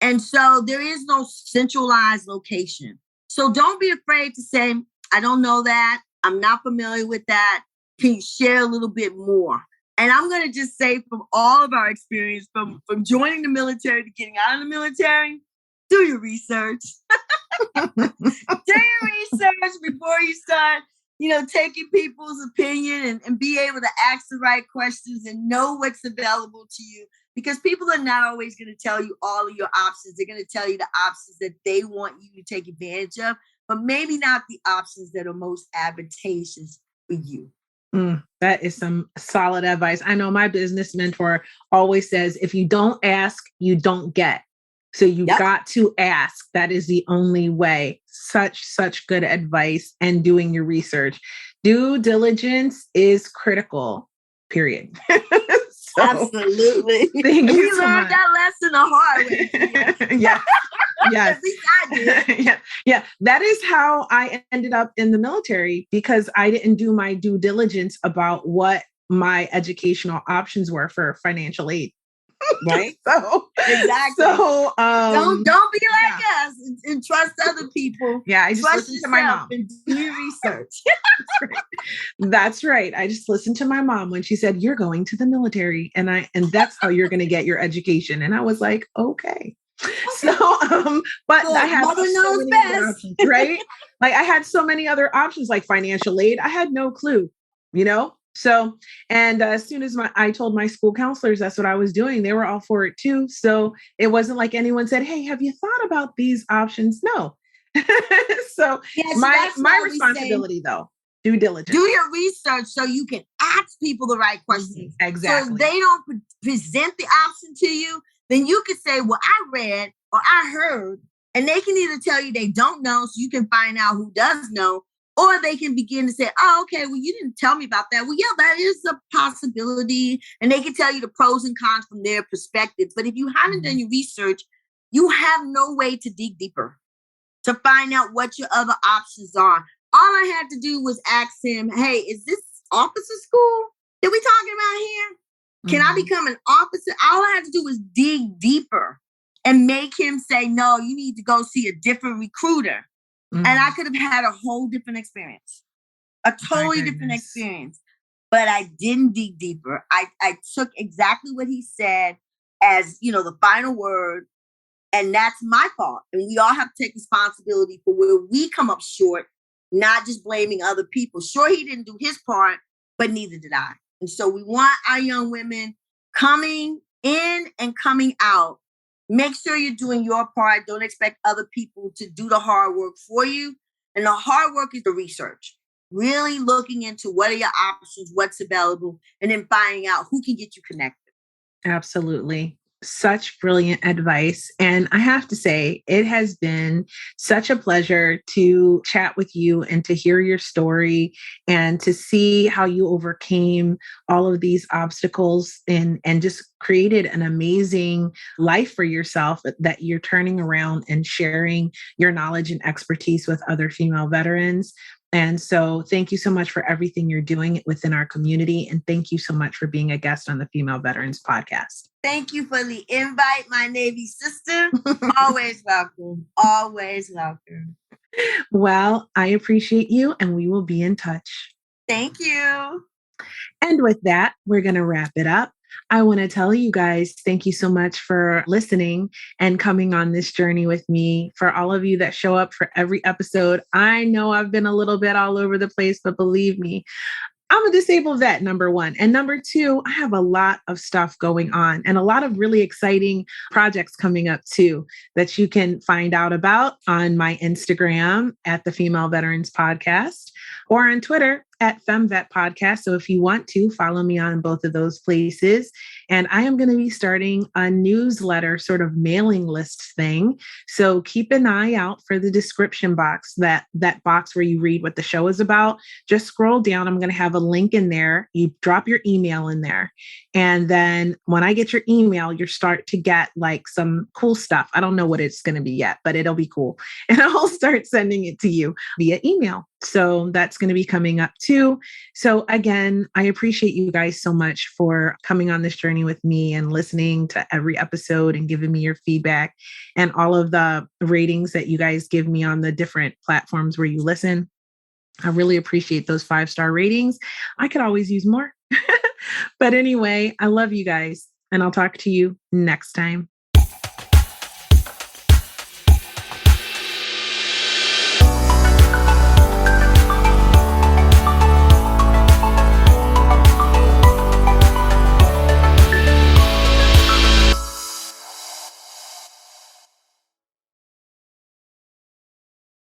And so there is no centralized location. So don't be afraid to say, I don't know that. I'm not familiar with that. Can you share a little bit more? And I'm going to just say from all of our experience, from joining the military to getting out of the military, do your research. Do your research before you start, taking people's opinion and be able to ask the right questions and know what's available to you. Because people are not always going to tell you all of your options. They're going to tell you the options that they want you to take advantage of, but maybe not the options that are most advantageous for you. That is some solid advice. I know my business mentor always says, if you don't ask, you don't get. So you've got to ask. That is the only way. Such good advice, and doing your research. Due diligence is critical, period. Absolutely. Thank you we so learned much. that lesson the hard way. Yeah. Yes. At least I did. Yeah. That is how I ended up in the military, because I didn't do my due diligence about what my educational options were for financial aid. Right. So exactly. So don't be like us and trust other people. Yeah, I just trust listened to my mom and do your research. That's right. I just listened to my mom when she said, "You're going to the military, and that's how you're going to get your education." And I was like, "Okay." So, but I had mother so knows many best. other options, right? Like I had so many other options, like financial aid. I had no clue, So, and as soon as I told my school counselors that's what I was doing, they were all for it too. So it wasn't like anyone said, "Hey, have you thought about these options?" No. So my responsibility though, due diligence. Do your research so you can ask people the right questions. Exactly. So if they don't present the option to you, then you can say, well, I read or I heard, and they can either tell you they don't know, so you can find out who does know, or they can begin to say, oh, okay, well, you didn't tell me about that. Well, yeah, that is a possibility. And they can tell you the pros and cons from their perspective. But if you haven't done your research, you have no way to dig deeper to find out what your other options are. All I had to do was ask him, hey, is this officer school that we talking about here? Can I become an officer? All I had to do was dig deeper and make him say, no, you need to go see a different recruiter. And I could have had a whole different experience, a totally different experience. But I didn't dig deeper. I took exactly what he said as, the final word. And that's my fault. And we all have to take responsibility for where we come up short, not just blaming other people. Sure, he didn't do his part, but neither did I. And so we want our young women coming in and coming out. Make sure you're doing your part. Don't expect other people to do the hard work for you. And the hard work is the research. Really looking into what are your options, what's available, and then finding out who can get you connected. Absolutely. Such brilliant advice. And I have to say, it has been such a pleasure to chat with you and to hear your story and to see how you overcame all of these obstacles and just created an amazing life for yourself that you're turning around and sharing your knowledge and expertise with other female veterans. And so thank you so much for everything you're doing within our community. And thank you so much for being a guest on the Female Veterans Podcast. Thank you for the invite, my Navy sister. Always welcome. Always welcome. Well, I appreciate you, and we will be in touch. Thank you. And with that, we're going to wrap it up. I want to tell you guys, thank you so much for listening and coming on this journey with me. For all of you that show up for every episode, I know I've been a little bit all over the place, but believe me, I'm a disabled vet, number one. And number two, I have a lot of stuff going on and a lot of really exciting projects coming up too that you can find out about on my Instagram at the Female Veterans Podcast or on Twitter at FemVet Podcast. So if you want to follow me on both of those places. And I am going to be starting a newsletter sort of mailing list thing. So keep an eye out for the description box, that box where you read what the show is about. Just scroll down. I'm going to have a link in there. You drop your email in there. And then when I get your email, you start to get like some cool stuff. I don't know what it's going to be yet, but it'll be cool. And I'll start sending it to you via email. So that's going to be coming up too. So again, I appreciate you guys so much for coming on this journey with me and listening to every episode and giving me your feedback and all of the ratings that you guys give me on the different platforms where you listen. I really appreciate those 5-star ratings. I could always use more. But anyway, I love you guys, and I'll talk to you next time.